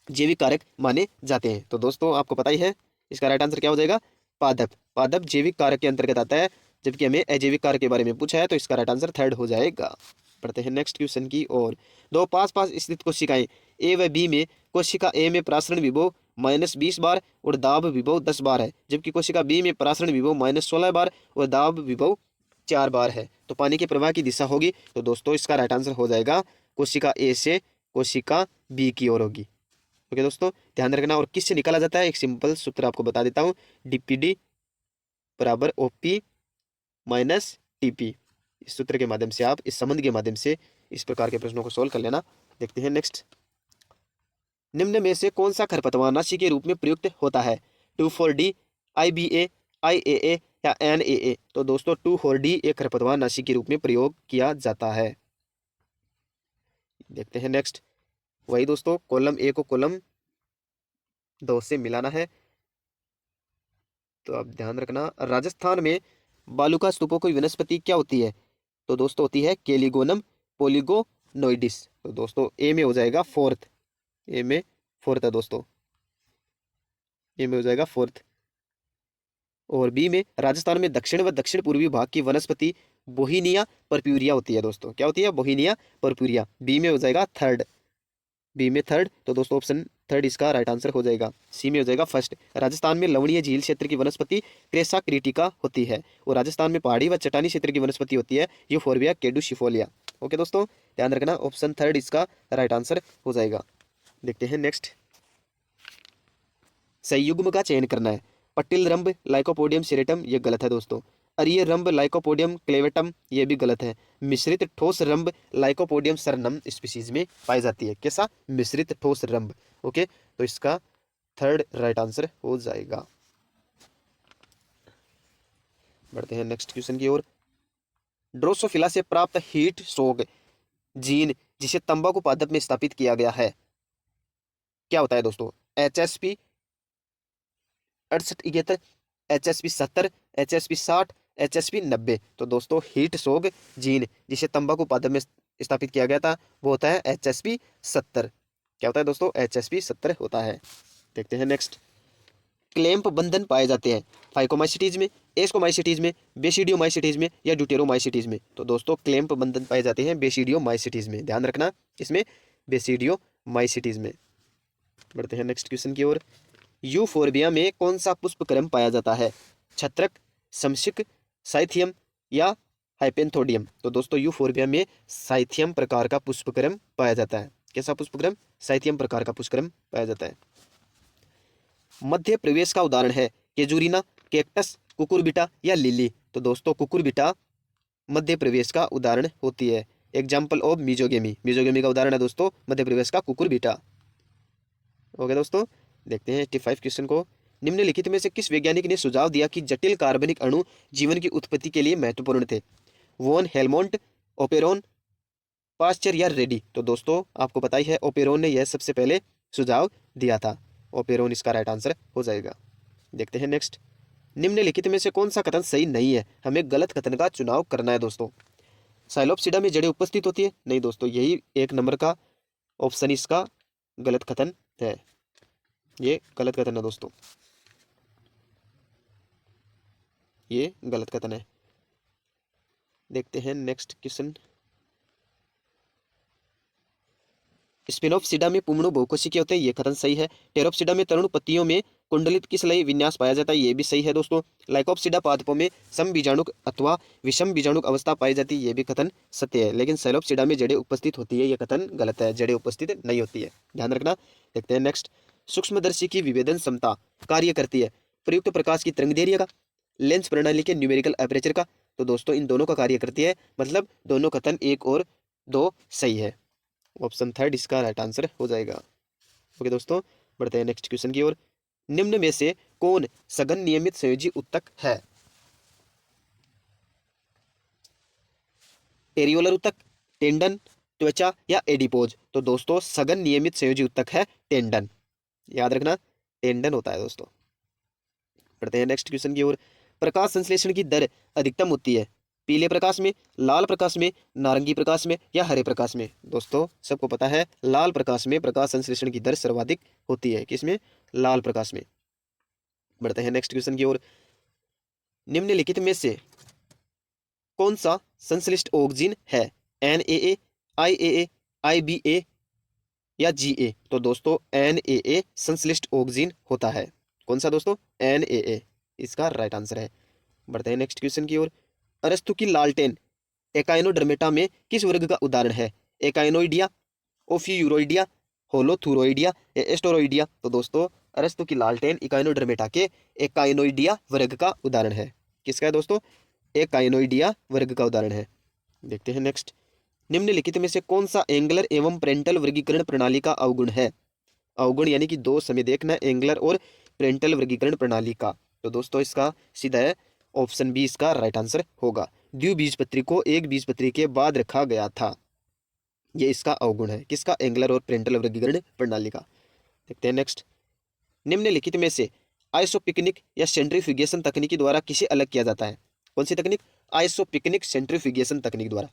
जैविक कारक माने जाते हैं। तो दोस्तों आपको पता ही है इसका राइट आंसर क्या हो जाएगा? पादप। पादप जैविक कारक के अंतर्गत आता है, जबकि हमें अजैविक कारक के बारे में पूछा है, तो इसका राइट आंसर थर्ड हो जाएगा। पढ़ते हैं नेक्स्ट क्वेश्चन की ओर। दो पास पास स्थित कोशिकाएं ए व बी में कोशिका ए में परासरण विभव -20 बार और दाब विभव 10 बार है, जबकि कोशिका बी में परासरण विभव -16 बार और दाब विभव 4 बार है, तो पानी के प्रवाह की दिशा होगी? तो दोस्तों इसका राइट आंसर हो जाएगा कोशिका ए से कोशिका बी की ओर होगी। ओके दोस्तों ध्यान रखना। और किससे निकाला जाता है? एक सिंपल सूत्र आपको बता देता हूँ, डीपीडी बराबर ओपी माइनस टीपी। इस सूत्र के माध्यम से आप इस संबंध के माध्यम से इस प्रकार के प्रश्नों को सोल्व कर लेना। देखते हैं नेक्स्ट, निम्न में से कौन सा खरपतवारनाशी के रूप में प्रयुक्त होता है? 2,4-D, IBA, IAA या NAA? तो दोस्तों 2,4-D एक खरपतवारनाशी के रूप में प्रयोग किया जाता है। देखते हैं नेक्स्ट, वही दोस्तों कॉलम ए को कॉलम 2 से मिलाना है, तो आप ध्यान रखना। राजस्थान में बालुका स्तूपों की वनस्पति क्या होती है? तो दोस्तों होती है केलिगोनम पोलिगोनोइडिस। तो दोस्तों ए में हो जाएगा फोर्थ, ए में फोर्थ है दोस्तों, ए में हो जाएगा फोर्थ। और बी में राजस्थान में दक्षिण व दक्षिण पूर्वी भाग की वनस्पति बोहिनिया परप्यूरिया होती है दोस्तों। क्या होती है? बोहिनिया परप्यूरिया। बी में हो जाएगा थर्ड, बी में थर्ड। तो दोस्तों ऑप्शन थर्ड इसका राइट आंसर हो जाएगा। सी में हो जाएगा फर्स्ट। राजस्थान में लवणीय झील क्षेत्र की वनस्पति क्रेसा क्रिटिका होती है, और राजस्थान में पहाड़ी व चट्टानी क्षेत्र की वनस्पति होती है यूफोर्बिया केडुसिफोलिया। ओके दोस्तों ध्यान रखना, ऑप्शन थर्ड इसका राइट आंसर हो जाएगा। देखते हैं नेक्स्ट, संयुग्म का चयन करना है। पट्टिल रंब लाइकोपोडियम सेरेटम ये गलत है दोस्तों। अरिय रंब लाइकोपोडियम क्लेवेटम ये भी गलत है। मिश्रित ठोस रंब लाइकोपोडियम सरनम स्पीसीज में पाई जाती है। कैसा? मिश्रित ठोस रंब। ओके तो इसका थर्ड राइट आंसर हो जाएगा। बढ़ते हैं नेक्स्ट क्वेश्चन की ओर। ड्रोसोफिला से प्राप्त हीट शोक जीन जिसे तंबाकू पादप में स्थापित किया गया है क्या होता है दोस्तों? HSP 68, HSP 70, HSP 60, HSP 90। तो दोस्तों हीट शोक जीन जिसे तंबाकू पादप में स्थापित किया गया था वो होता है HSP 70। क्या होता है दोस्तों, HSP70 होता है। देखते हैं नेक्स्ट, क्लैंप बंधन पाए जाते हैं फाइकोमाइसिटीज में, एस्कोमाइसिटीज में, बेसिडियोमाइसिटीज में या ड्यूटेरोमाइसिटीज में। तो दोस्तों क्लैंप बंधन पाए जाते हैं बेसिडियोमाइसिटीज में, ध्यान रखना इसमें बेसिडियोमाइसिटीज में। बढ़ते हैं नेक्स्ट क्वेश्चन की ओर। यूफोर्बिया में कौन सा पुष्पक्रम पाया जाता है, छत्रक, समशिक, साइथियम या हाइपेंथोडियम। तो दोस्तों यूफोर्बिया में साइथियम प्रकार का पुष्पक्रम पाया जाता है। कैसा पुष्पक्रम, साइथियम प्रकार का पुष्पक्रम पाया जाता है। मध्य प्रवेश का उदाहरण है केजुरीना, कैक्टस, कुकुरबिटा या लिली। तो दोस्तों कुकुरबिटा मध्य प्रवेश का उदाहरण होती है। एग्जाम्पल ऑफ मिजोगेमी, मिजोगेमी का उदाहरण है दोस्तों मध्य प्रवेश का कुकुरबिटा। ओके दोस्तों, देखते हैं 85 क्वेश्चन को। निम्नलिखित में से किस वैज्ञानिक ने सुझाव दिया कि जटिल कार्बनिक अणु जीवन की उत्पत्ति के लिए महत्वपूर्ण थे, वोन हेलमोंट, ओपेरोन, पास्चर या रेडी। तो दोस्तों आपको पता ही है ओपेरोन ने यह सबसे पहले सुझाव दिया था, ओपेरोन इसका राइट आंसर हो जाएगा। देखते हैं नेक्स्ट, निम्नलिखित में से कौन सा कथन सही नहीं है, हमें गलत कथन का चुनाव करना है दोस्तों। साइलोपसीडा में जड़ें उपस्थित होती है, नहीं दोस्तों यही 1 नंबर का ऑप्शन इसका गलत कथन है, ये गलत कथन है दोस्तों, ये गलत कथन है। देखते हैं नेक्स्ट क्वेश्चन, स्पिनोफसीडा में पुमणु बहुकोशिकीय होते हैं, ये कथन सही है। टेरोपसीडा में तरुण पत्तियों में कुंडलित किसलयी विन्यास पाया जाता है, ये भी सही है दोस्तों। लाइकोपसीडा पादपों में समबीजाणुक अथवा विषम बीजाणुक अवस्था पाई जाती है, ये भी कथन सत्य है। लेकिन सैलोपसीडा में जड़ें उपस्थित होती है, ये कथन गलत है, जड़ें उपस्थित नहीं होती है, ध्यान रखना। देखते हैं नेक्स्ट, सूक्ष्मदर्शी की विभेदन क्षमता कार्य करती है प्रयुक्त प्रकाश की तरंगदैर्घ्य का, लेंस प्रणाली के न्यूमेरिकल एपरेचर का। तो दोस्तों इन दोनों का कार्य करती है, मतलब दोनों कथन 1 और 2 सही है। ऑप्शन 3 इसका राइट आंसर हो जाएगा। ओके दोस्तों, बढ़ते हैं नेक्स्ट क्वेश्चन की ओर। निम्न में से कौन सघन नियमित संयोजी ऊतक है, एरियोलर ऊतक, टेंडन, त्वचा या एडिपोज। तो दोस्तों सघन नियमित संयोजी ऊतक है टेंडन, याद रखना टेंडन होता है दोस्तों। बढ़ते हैं नेक्स्ट क्वेश्चन की ओर। प्रकाश संश्लेषण की दर अधिकतम होती है पीले प्रकाश में, लाल प्रकाश में, नारंगी प्रकाश में या हरे प्रकाश में। दोस्तों सबको पता है लाल प्रकाश में प्रकाश संश्लेषण की दर सर्वाधिक होती है, किसमें, लाल प्रकाश में। बढ़ते हैं नेक्स्ट क्वेश्चन की ओर। निम्नलिखित में से कौन सा संश्लिष्ट ऑक्सीजन है, NaA, IaA, IbA या Ga। तो दोस्तों NaA संश्लिष्ट ऑक्सीजन होता है, कौन सा दोस्तों, NaA इसका राइट आंसर है। बढ़ते हैं नेक्स्ट क्वेश्चन की ओर। अरस्तु की लालटेन एकाइनोडर्मेटा में किस वर्ग का उदाहरण है, एकाइनोइडिया, ओफियूरोइडिया, होलोथुरोइडिया या एस्टोरोइडिया। तो दोस्तों अरस्तु की लालटेन इकाइनोडर्मेटा के एकाइनोइडिया वर्ग का उदाहरण है, किसका है दोस्तों, एकाइनोइडिया वर्ग का उदाहरण है। देखते हैं नेक्स्ट, निम्नलिखित में से कौन सा एंगलर एवं प्रेंटल वर्गीकरण प्रणाली का अवगुण है, अवगुण यानी कि दो समय देखना, एंगलर और प्रेंटल वर्गीकरण प्रणाली का। तो दोस्तों इसका सीधा है ऑप्शन बी इसका राइट आंसर होगा। द्विबीजपत्री को एक बीजपत्री के बाद रखा गया था, ये इसका अवगुण है, किसका, एंगलर और प्रेंटल वर्गीकरण प्रणाली का। देखते हैं नेक्स्ट, निम्नलिखित में से आइसोपिकनिक या सेंट्रीफ्यूगेशन तकनीक द्वारा किसे अलग किया जाता है, कौन सी तकनीक, आइसोपिकनिक सेंट्रीफ्यूगेशन तकनीक द्वारा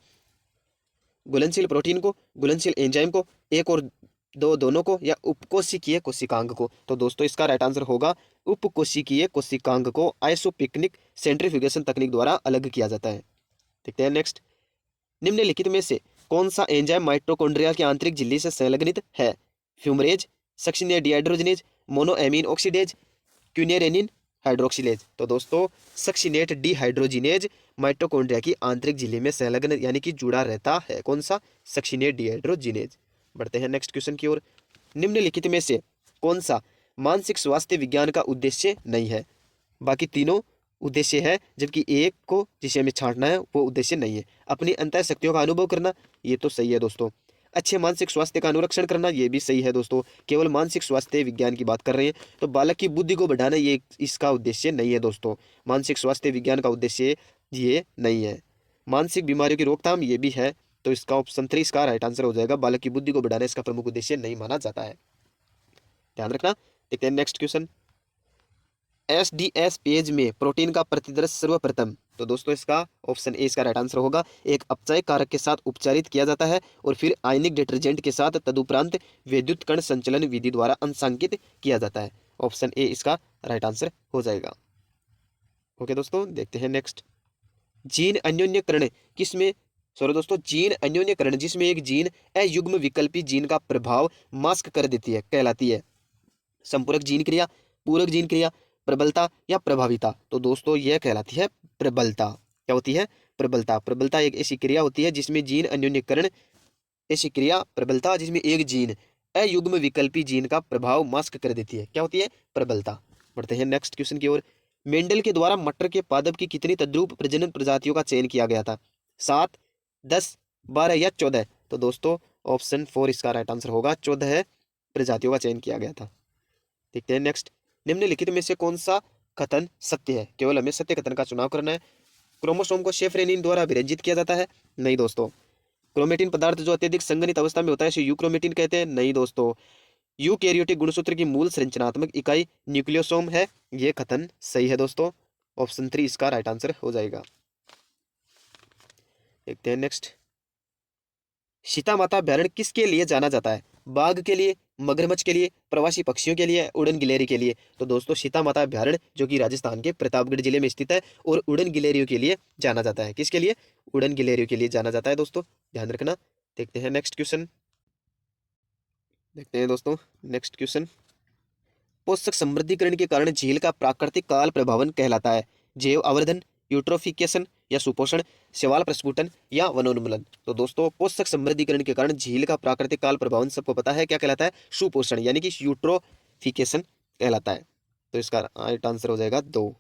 घुलनशील प्रोटीन को, घुलनशील एंजाइम को, एक और दो दोनों को या उपकोशिकीय कोशिकांग को। तो दोस्तों इसका राइट आंसर होगा उपकोशिकीय कोशिकांग को आइसोपिकनिक सेंट्रीफ्यूगेशन तकनीक द्वारा अलग किया जाता है। देखते हैं नेक्स्ट, निम्नलिखित में से कौन सा एंजाइम माइटोकॉन्ड्रिया की आंतरिक झिल्ली से संलग्नित है, fumarase, succinate dehydrogenase, monoamine oxidase, kynurenine hydroxylase. तो दोस्तों सक्सिनेट डिहाइड्रोजिनेज माइटोकॉन्ड्रिया की आंतरिक झिल्ली में संलग्न यानी कि जुड़ा रहता है, कौन सा, सक्सिनेट डिहाइड्रोजिनेज। बढ़ते हैं नेक्स्ट क्वेश्चन की ओर। निम्नलिखित में से कौन सा मानसिक स्वास्थ्य विज्ञान का उद्देश्य नहीं है, बाकी तीनों उद्देश्य है जबकि एक को जिसे हमें छांटना है वो उद्देश्य नहीं है। अपनी अंतः शक्तियों का अनुभव करना, ये तो सही है दोस्तों। अच्छे मानसिक स्वास्थ्य का अनुरक्षण करना, ये भी सही है दोस्तों। केवल मानसिक स्वास्थ्य विज्ञान की बात कर रहे हैं, तो बालक की बुद्धि को बढ़ाना ये इसका उद्देश्य नहीं है दोस्तों। मानसिक स्वास्थ्य विज्ञान का उद्देश्य ये नहीं है। मानसिक बीमारियों की रोकथाम ये भी है, तो इसका ऑप्शन 3 इसका राइट आंसर हो जाएगा। बालक की बुद्धि को बढ़ाना इसका प्रमुख उद्देश्य नहीं माना जाता है, ध्यान रखना। देखते हैं नेक्स्ट क्वेश्चन। SDS पेज में प्रोटीन का प्रतिदर्श सर्वप्रथम? तो दोस्तों इसका ऑप्शन ए इसका राइट आंसर होगा। एक अपचय कारक के साथ उपचारित किया जाता है और फिर आयनिक डिटर्जेंट के साथ तदुपरांत विद्युत कण संचलन विधि द्वारा अंशांकित किया जाता है। ऑप्शन ए इसका राइट आंसर हो जाएगा। ओके दोस्तों, देखते हैं नेक्स्ट। जीन अन्योन्यकरण किसमें, सॉरी दोस्तों, जीन अन्योन्यकरण जिसमें एक जीन अयुग्म विकल्पी जीन का प्रभाव मास्क कर देती है कहलाती है? संपूरक जीन क्रिया, पूरक जीन क्रिया, प्रबलता या प्रभाविता? तो दोस्तों यह कहलाती है प्रबलता। क्या होती है? प्रबलता। प्रबलता एक ऐसी क्रिया होती है जिसमें जीन अन्योन्यकरण, ऐसी क्रिया प्रबलता जिसमें एक जीन अयुग्म विकल्पी जीन का प्रभाव मास्क कर देती है। क्या होती है? प्रबलता। बढ़ते हैं नेक्स्ट क्वेश्चन की ओर। मेंडल के द्वारा मटर के पादप की कितनी तद्रुप प्रजनन प्रजातियों का चयन किया गया था? 7, 10, 12 या 14? तो दोस्तों ऑप्शन 4 इसका राइट आंसर होगा। 14 प्रजातियों का चयन किया गया था। देखते हैं नेक्स्ट। निम्नलिखित में से कौन सा कथन सत्य है? केवल हमें सत्य कथन का चुनाव करना है। क्रोमोसोम को शेफरेनिन द्वारा विरंजित किया जाता है? नहीं दोस्तों। क्रोमेटिन पदार्थ जो अत्यधिक संघनित अवस्था में होता है इसे यूक्रोमेटिन कहते हैं? नहीं दोस्तों। यूकैरियोटिक गुणसूत्र की मूल संरचनात्मक इकाई न्यूक्लियोसोम है। यह कथन सही है दोस्तों। ऑप्शन 3 इसका राइट आंसर हो जाएगा। देखते हैं नेक्स्ट। सीता माता अभ्यारण्य किसके लिए जाना जाता है? बाघ के लिए, मगरमच्छ के लिए, प्रवासी पक्षियों के लिए, उड़न गिलहरी के लिए? तो दोस्तों सीता माता अभ्यारण्य जो कि राजस्थान के प्रतापगढ़ जिले में स्थित है और उड़न गिलहरियों के लिए जाना जाता है। किसके लिए? उड़न गिलहरियों के लिए जाना जाता है दोस्तों, ध्यान रखना। देखते हैं नेक्स्ट क्वेश्चन। देखते हैं दोस्तों नेक्स्ट क्वेश्चन। पोषक समृद्धिकरण के कारण झील का प्राकृतिक काल प्रभावन कहलाता है? जैव आवर्धन, यूट्रोफिकेशन या सुपोषण, शैवाल प्रस्फुटन या वनोन्मूलन? तो दोस्तों पोषक समृद्धिकरण के कारण झील का प्राकृतिक काल प्रभावन सबको पता है क्या कहलाता है? सुपोषण यानी कि यूट्रोफिकेशन कहलाता है। तो इसका राइट आंसर हो जाएगा 2।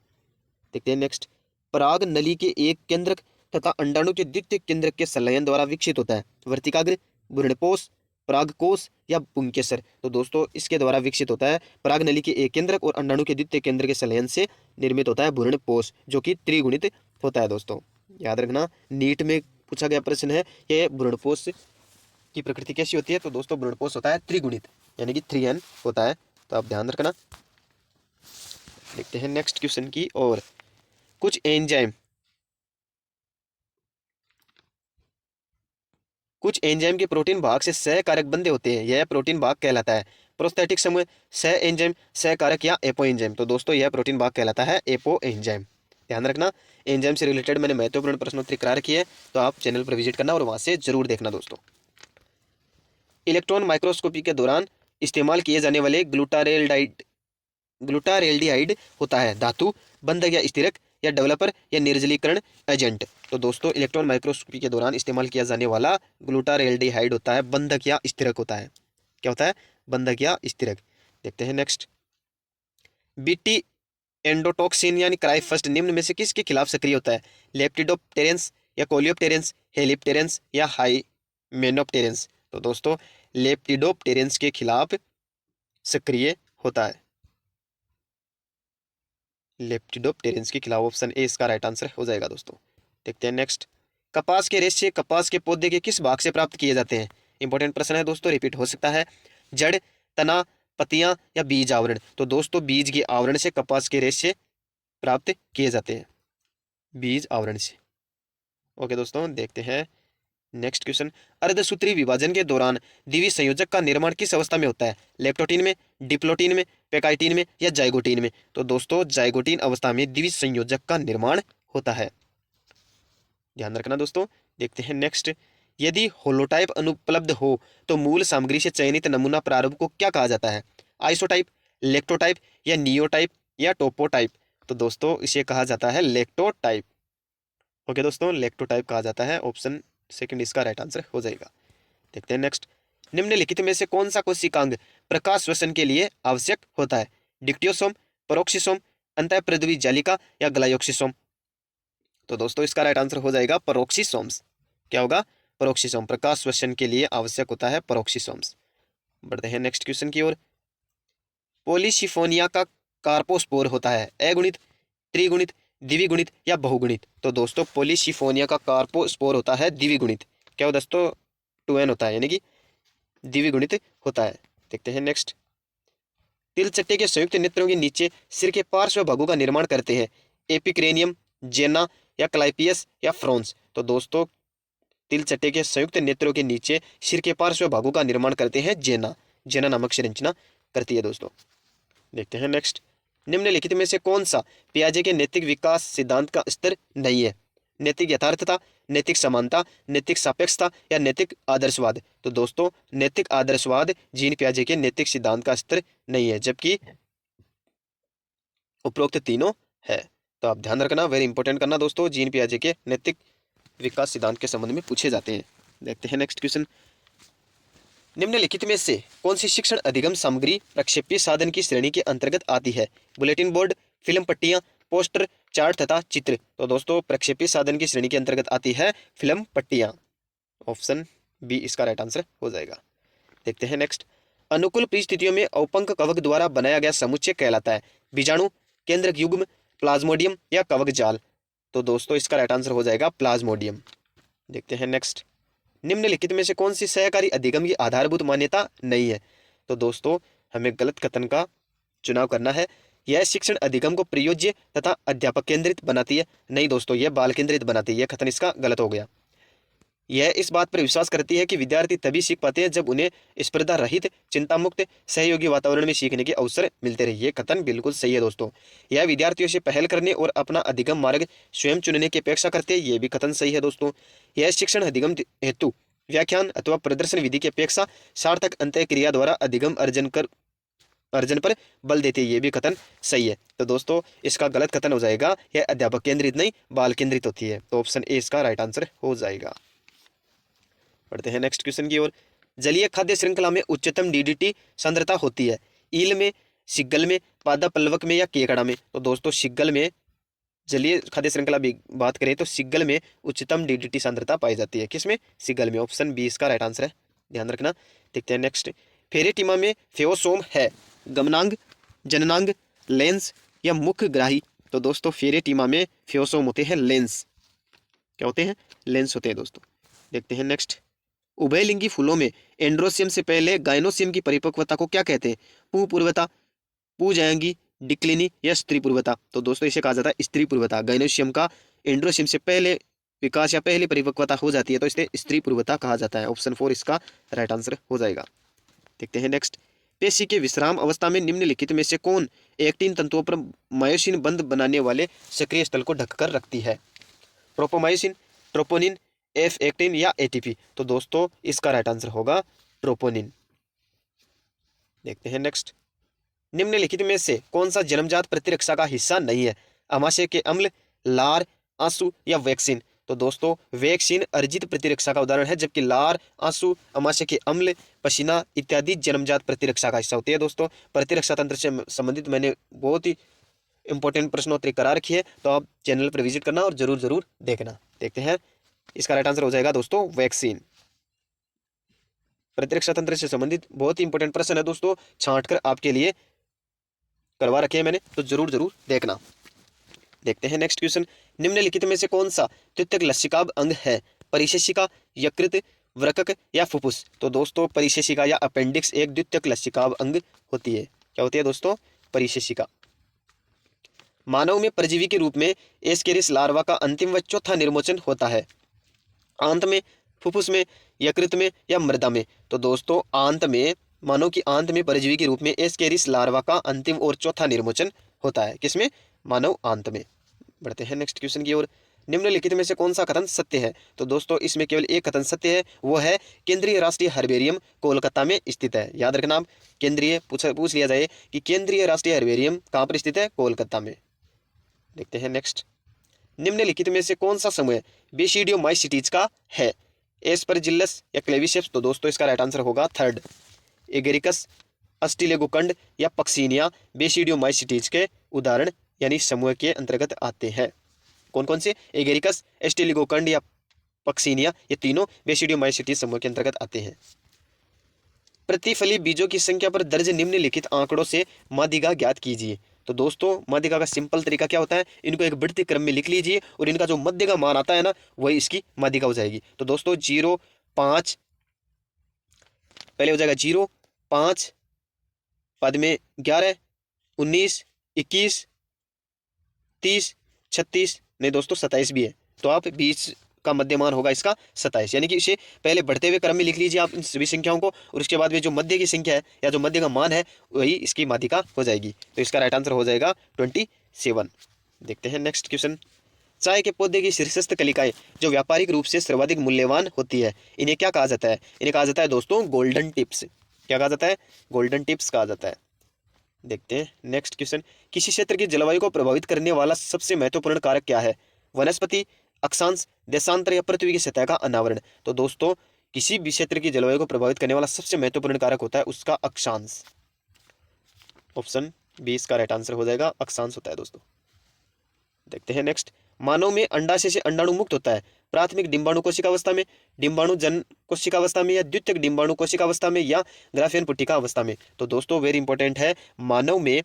देखते हैं नेक्स्ट। पराग नली के एक केंद्रक तथा अंडाणु के द्वितीय केंद्रक के संलयन द्वारा विकसित होता है? वर्तिकाग्र, भ्रूणपोष, परागकोश या पुंकेसर? तो दोस्तों इसके द्वारा विकसित होता है पराग नली के एक केंद्रक और अंडाणु के द्वितीय केंद्र के संलयन से निर्मित होता है भ्रूणपोष जो कि त्रिगुणित होता है दोस्तों, याद रखना। नीट में पूछा गया प्रश्न है कि भ्रूणपोष की प्रकृति कैसी होती है? तो दोस्तों भ्रूणपोष होता है त्रिगुणित यानी कि 3n होता है, तो आप ध्यान रखना। देखते हैं नेक्स्ट क्वेश्चन की और। कुछ एंजाइम के प्रोटीन भाग से सहकारक बंधे होते हैं, यह प्रोटीन भाग कहलाता है? प्रोस्थेटिक समूह, सह एंजाइम, सहकारक या एपो एंजाइम? तो दोस्तों यह प्रोटीन भाग कहलाता है एपो एंजाइम, ध्यान रखना। एंजाइम से रिलेटेड मैंने महत्वपूर्ण प्रश्नोत्तरी करा रखी है, तो आप चैनल पर विजिट करना और वहां से जरूर देखना दोस्तों। इलेक्ट्रॉन माइक्रोस्कोपी के दौरान इस्तेमाल किए जाने वाले ग्लूटारेल्डिहाइड होता है धातु, बंधक या स्थिरक या डेवलपर या निर्जलीकरण एजेंट? तो दोस्तों इलेक्ट्रॉन माइक्रोस्कोपी के दौरान इस्तेमाल किया जाने वाला ग्लूटारेल्डिहाइड होता है बंधक या स्थिरक होता है। क्या होता है? बंधक या स्थिरक। देखते हैं नेक्स्ट। बीटी एंडोटॉक्सिन यानी क्राइफस्ट निम्न में से किसके खिलाफ सक्रिय होता है? लेप्टिडोप्टेरेंस या कोलियोप्टेरेंस, हेलिप्टेरेंस या हाइमेनोप्टेरेंस? तो दोस्तों लेप्टिडोप्टेरेंस के खिलाफ सक्रिय होता है, लेप्टिडोप्टेरेंस के खिलाफ। ऑप्शन ए इसका राइट आंसर हो जाएगा दोस्तों। देखते हैं नेक्स्ट। कपास के रेशे कपास के पौधे के किस भाग से प्राप्त किए जाते हैं? इंपॉर्टेंट प्रश्न है दोस्तों, रिपीट हो सकता है। जड़, तना, पत्तियां या बीज आवरण? तो दोस्तों बीज के आवरण से कपास के रेशे प्राप्त किए जाते हैं, बीज आवरण से। ओके दोस्तों, देखते हैं नेक्स्ट क्वेश्चन। अर्धसूत्री विभाजन के दौरान द्विवीय संयोजक का निर्माण किस अवस्था में होता है? लेप्टोटीन में, डिप्लोटीन में, पेकाइटीन में या जाइगोटीन में? तो दोस्तों जाइगोटीन अवस्था में द्विवीय संयोजक का निर्माण होता है, ध्यान रखना दोस्तों। देखते हैं नेक्स्ट। यदि होलोटाइप अनुपलब्ध हो तो मूल सामग्री से चयनित नमूना प्रारूप को क्या कहा जाता है? आइसोटाइप, लेक्टोटाइप या नियोटाइप या टोपोटाइप? तो दोस्तों इसे कहा जाता है लेक्टोटाइप। ओके दोस्तों, लेक्टोटाइप कहा जाता है। ऑप्शन सेकंड इसका राइट आंसर हो जाएगा। देखते हैं नेक्स्ट। निम्नलिखित में से कौन सा कोशिकांग प्रकाश श्वसन के लिए आवश्यक होता है? डिक्टियोसोम, परोक्सिसोम, अंतःप्रद्रवी जालिका या ग्लायोक्सिसोम? तो दोस्तों इसका राइट आंसर हो जाएगा परोक्सिसोम्स। क्या होगा? परोक्सिसोम। प्रकाश श्वसन के लिए आवश्यक होता है परोक्सिसोम्स। बढ़ते हैं नेक्स्ट क्वेश्चन की ओर। पॉलीसिफोनिया का कार्पोस्पोर होता है अगुणित, त्रिगुणित, द्विगुणित या बहुगुणित? तो दोस्तों पॉलीसिफोनिया का कार्पोस्पोर होता है द्विगुणित। क्या हो दोस्तों? 2n होता है यानी कि द्विगुणित होता है। देखते हैं नेक्स्ट। तिलचट्टे के संयुक्त नेत्रों के नीचे सिर के पार्श्व भागों का निर्माण करते हैं? एपिक्रेनियम, जेना या क्लाइपियस या फ्रॉन्स? तो दोस्तों तिलचट्टे के संयुक्त नेत्रों के नीचे सिर के पार्श्व भागों का निर्माण करते हैं जेना। जेना नामक संरचना करती है दोस्तों। देखते हैं नेक्स्ट। निम्नलिखित में से कौन सा पियाजे के नैतिक विकास सिद्धांत का स्तर नहीं है? नैतिक यथार्थता, नैतिक समानता, नैतिक सापेक्षता या नैतिक आदर्शवाद? तो दोस्तों नैतिक आदर्शवाद जीन पियाजे के नैतिक सिद्धांत का स्तर नहीं है, जबकि उपरोक्त तीनों है। तो आप ध्यान रखना, वेरी इंपॉर्टेंट करना दोस्तों, जीन पियाजे के नैतिक विकास सिद्धांत के संबंध में पूछे जाते हैं। देखते हैं नेक्स्ट क्वेश्चन। निम्नलिखित में से कौन सी शिक्षण अधिगम सामग्री प्रक्षेप्य साधन की श्रेणी के अंतर्गत आती है? बुलेटिन बोर्ड, फिल्म पट्टियां, पोस्टर, चार्ट तथा चित्र? तो दोस्तों प्रक्षेप्य साधन की श्रेणी के अंतर्गत आती है फिल्म पट्टियां। ऑप्शन बी इसका राइट आंसर हो जाएगा। देखते हैं नेक्स्ट। अनुकूल परिस्थितियों में औपंक कवक द्वारा बनाया गया समुच्चय कहलाता है? बीजाणु, केंद्रक युग्म, प्लाज्मोडियम या कवक जाल? तो दोस्तों इसका राइट आंसर हो जाएगा प्लाज्मोडियम। देखते हैं नेक्स्ट। निम्नलिखित में से कौन सी सहकारी अधिगम की आधारभूत मान्यता नहीं है? तो दोस्तों हमें गलत कथन का चुनाव करना है। यह शिक्षण अधिगम को प्रयोज्य तथा अध्यापक केंद्रित बनाती है? नहीं दोस्तों, यह बाल केंद्रित बनाती है। यह कथन इसका गलत हो गया। यह इस बात पर विश्वास करती है कि विद्यार्थी तभी सीख पाते हैं जब उन्हें स्पर्धा रहित, चिंता मुक्त, सहयोगी वातावरण में सीखने के अवसर मिलते रहे। ये कथन बिल्कुल सही है दोस्तों। यह विद्यार्थियों से पहल करने और अपना अधिगम मार्ग स्वयं चुनने की अपेक्षा करते हैं। ये भी कथन सही है दोस्तों। यह शिक्षण अधिगम हेतु व्याख्यान अथवा प्रदर्शन विधि की अपेक्षा सार्थक अंतःक्रिया द्वारा अधिगम अर्जन पर बल देते हैं। ये भी कथन सही है। तो दोस्तों इसका गलत कथन हो जाएगा, यह अध्यापक केंद्रित नहीं बाल केंद्रित होती है। तो ऑप्शन ए इसका राइट आंसर हो जाएगा। पढ़ते हैं नेक्स्ट क्वेश्चन की ओर। जलीय खाद्य श्रृंखला में उच्चतम डीडीटी सांद्रता होती है? ईल में, सिग्गल में, पादा पल्लवक में या केकड़ा में? तो दोस्तों सिग्गल में, जलीय खाद्य श्रृंखला भी बात करें तो सिग्गल में उच्चतम डीडीटी सांद्रता पाई जाती है। किसमें? सिग्गल में। ऑप्शन बी इसका राइट आंसर है, ध्यान रखना। देखते हैं नेक्स्ट। फेरेटिमा में फेओसोम है? गमनांग, जननांग, लेंस या मुख्य ग्राही? तो दोस्तों फेरेटिमा में फेओसोम होते हैं लेंस। क्या होते हैं? लेंस होते हैं दोस्तों। देखते हैं नेक्स्ट। उभयलिंगी फूलों में एंड्रोसियम से पहले गायनोसियम की परिपक्वता को क्या कहते हैं? पूर्वता, पूजाएंगी, डिक्लिनी या स्त्री पूर्वता? तो दोस्तों इसे कहा जाता है स्त्री पूर्वता। गायनोसियम का एंड्रोसियम से पहले विकास या पहले परिपक्वता हो जाती है तो इसे स्त्री पूर्वता कहा जाता है। ऑप्शन 4 इसका राइट आंसर हो जाएगा। देखते हैं नेक्स्ट। पेशी के विश्राम अवस्था में निम्नलिखित में से कौन एक्टिन तंतुओं पर मायोसिन बंध बनाने वाले सक्रिय स्थल को ढककर रखती है? ट्रोपोमायोसिन, ट्रोपोनिन, एफ एक्टिन या एटीपी? तो दोस्तों इसका राइट आंसर होगा ट्रोपोनिन। देखते हैं नेक्स्ट। निम्नलिखित में से कौन सा जन्मजात प्रतिरक्षा का हिस्सा नहीं है? आमाशय के अम्ल, लार, आंसू या वैक्सीन? तो दोस्तों वैक्सीन अर्जित प्रतिरक्षा का उदाहरण है, जबकि लार, आंसू, आमाशय के अम्ल, पसीना इत्यादि जन्मजात प्रतिरक्षा का हिस्सा होती है। दोस्तों प्रतिरक्षा तंत्र से संबंधित मैंने बहुत ही इंपॉर्टेंट प्रश्नोत्तरी करा रखी है, तो आप चैनल पर विजिट करना और जरूर देखना। देखते हैं इसका राइट आंसर हो जाएगा दोस्तों वैक्सीन। प्रतिरक्षा तंत्र से संबंधित बहुत ही इंपॉर्टेंट प्रश्न है दोस्तों, छांटकर आपके लिए करवा रखे हैं मैंने, तो जरूर देखना। देखते हैं नेक्स्ट क्वेश्चन। निम्नलिखित में से कौन सा द्वितीयक लसिकाभ अंग है? परिशेषिका, यकृत, वृकक या फुफ्फुस? तो दोस्तों परिशेषिका या अपेंडिक्स एक द्वितीयक लसिकाभ अंग होती है। क्या होती है दोस्तों? परिशेषिका। मानव में परजीवी के रूप में एस्केरिस लार्वा का अंतिम व चौथा निर्मोचन होता है? आंत में, फुफ्फुस में, यकृत में या मृदा में? तो दोस्तों आंत में, मानव की आंत में परजीवी के रूप में एस्केरिस लार्वा का अंतिम और चौथा निर्मोचन होता है। किसमें? मानव आंत में। बढ़ते हैं नेक्स्ट क्वेश्चन की ओर। निम्नलिखित में से कौन सा कथन सत्य है? तो दोस्तों इसमें केवल एक कथन सत्य है, वो है केंद्रीय राष्ट्रीय हर्बेरियम कोलकाता में स्थित है। याद रखना आप, केंद्रीय पूछ लिया जाए कि केंद्रीय राष्ट्रीय हर्बेरियम कहाँ पर स्थित है? कोलकाता में। देखते हैं नेक्स्ट। निम्नलिखित में से कौन सा समूह बेसिडियोमाइसिटीज का है? एस्परजिलस या क्लेविसेप्स? तो दोस्तों इसका राइट आंसर होगा थर्ड, एगेरिकस, अस्टिलेगोकंड या पक्सीनिया बेसिडियोमाइसिटीज के उदाहरण यानी समूह के अंतर्गत आते हैं। कौन कौन से? एगेरिकस, एस्टिलेगोकंड या पक्सीनिया, ये तीनों बेसिडियोमाइसिटीज समूह के अंतर्गत आते हैं। प्रतिफली बीजों की संख्या पर दर्ज निम्नलिखित आंकड़ों से माध्यिका ज्ञात कीजिए। तो दोस्तों माध्यिका का सिंपल तरीका क्या होता है, इनको एक बढ़ती क्रम में लिख लीजिए और इनका जो मध्य का मान आता है ना वही इसकी माध्यिका हो जाएगी। तो दोस्तों 0, 5 पहले हो जाएगा 0, 5, पद में 11, 19, 21, 30, 36, नहीं दोस्तों 27 भी है। तो आप 20 का मध्यमान होगा इसका 27, यानी कि इसे पहले बढ़ते हुए क्रम में लिख लीजिए आप इन सभी संख्याओं को, और उसके बाद में जो मध्य की संख्या है या जो मध्य का मान है वही इसकी माध्यिका हो जाएगी। तो इसका राइट आंसर हो जाएगा 27। देखते हैं नेक्स्ट क्वेश्चन। चाय के पौधे की शीर्षस्थ कलिकाएं जो व्यापारिक रूप से सर्वाधिक मूल्यवान होती है, इन्हें क्या कहा जाता है? इन्हें कहा जाता है दोस्तों गोल्डन टिप्स। क्या कहा जाता है? गोल्डन टिप्स कहा जाता है। देखते हैं नेक्स्ट क्वेश्चन। किसी क्षेत्र की जलवायु को प्रभावित करने वाला सबसे महत्वपूर्ण कारक क्या है? वनस्पति, अक्षांश, देशांतर या पृथ्वी की सतह का अनावरण। तो दोस्तों किसी भी क्षेत्र की जलवायु को प्रभावित करने वाला सबसे महत्वपूर्ण कारक होता है उसका अक्षांश। ऑप्शन बी इसका राइट आंसर हो जाएगा, अक्षांश होता है दोस्तों। देखते हैं नेक्स्ट। मानव में अंडाशय से अंडाणु मुक्त होता है प्राथमिक डिंबाणु कोशिकावस्था में, डिंबाणु जन कोशिकावस्था में, या द्वितीयक डिंबाणु कोशिकावस्था में, या ग्राफियन पुटिका अवस्था में। तो दोस्तों वेरी इंपॉर्टेंट है, मानव में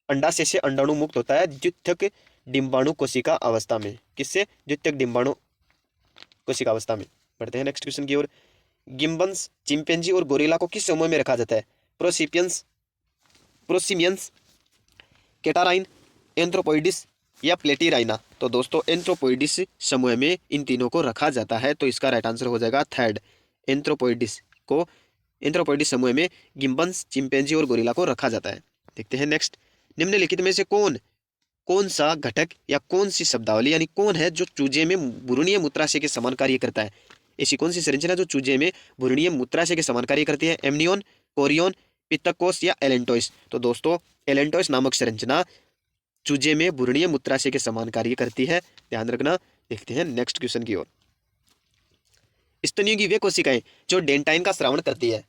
अंडाशय से अंडाणु मुक्त होता है द्वितीयक डिंबाणु कोशिका अवस्था में। किससे? द्वितीयक डिंबाणु कोशिका अवस्था में। बढ़ते हैं नेक्स्ट क्वेश्चन की ओर। गिम्बन्स, चिंपैंजी और गोरिल्ला को किस समूह में रखा जाता है? प्रोसिपियंस, प्रोसिमियंस, केटाराइन, एंथ्रोपोइडिस या प्लेटिराइना। तो दोस्तों एंथ्रोपोइडिस समूह में इन तीनों को रखा जाता है। तो इसका राइट आंसर हो जाएगा थर्ड, एंथ्रोपोइडिस को, एंथ्रोपोइडिस समूह में गिम्बन्स, चिंपैंजी और गोरिल्ला को रखा जाता है। देखते हैं नेक्स्ट। निम्नलिखित में से कौन सा घटक या कौन सी शब्दावली यानी कौन है जो चूजे में भ्रूणीय मूत्राशय के समान कार्य करता है? ऐसी कौन सी संरचना जो चूजे में भ्रूणीय मूत्राशय के समान कार्य करती है? एमनियोन, कोरियोन, पित्तकोष या एलेंटोइस। तो दोस्तों एलेंटोइस नामक संरचना चूजे में भ्रूणीय मूत्राशय के समान कार्य करती है, ध्यान रखना। देखते हैं नेक्स्ट क्वेश्चन की ओर। स्तनियों की वे कोशिकाएं जो डेंटाइन का स्रावण करती है,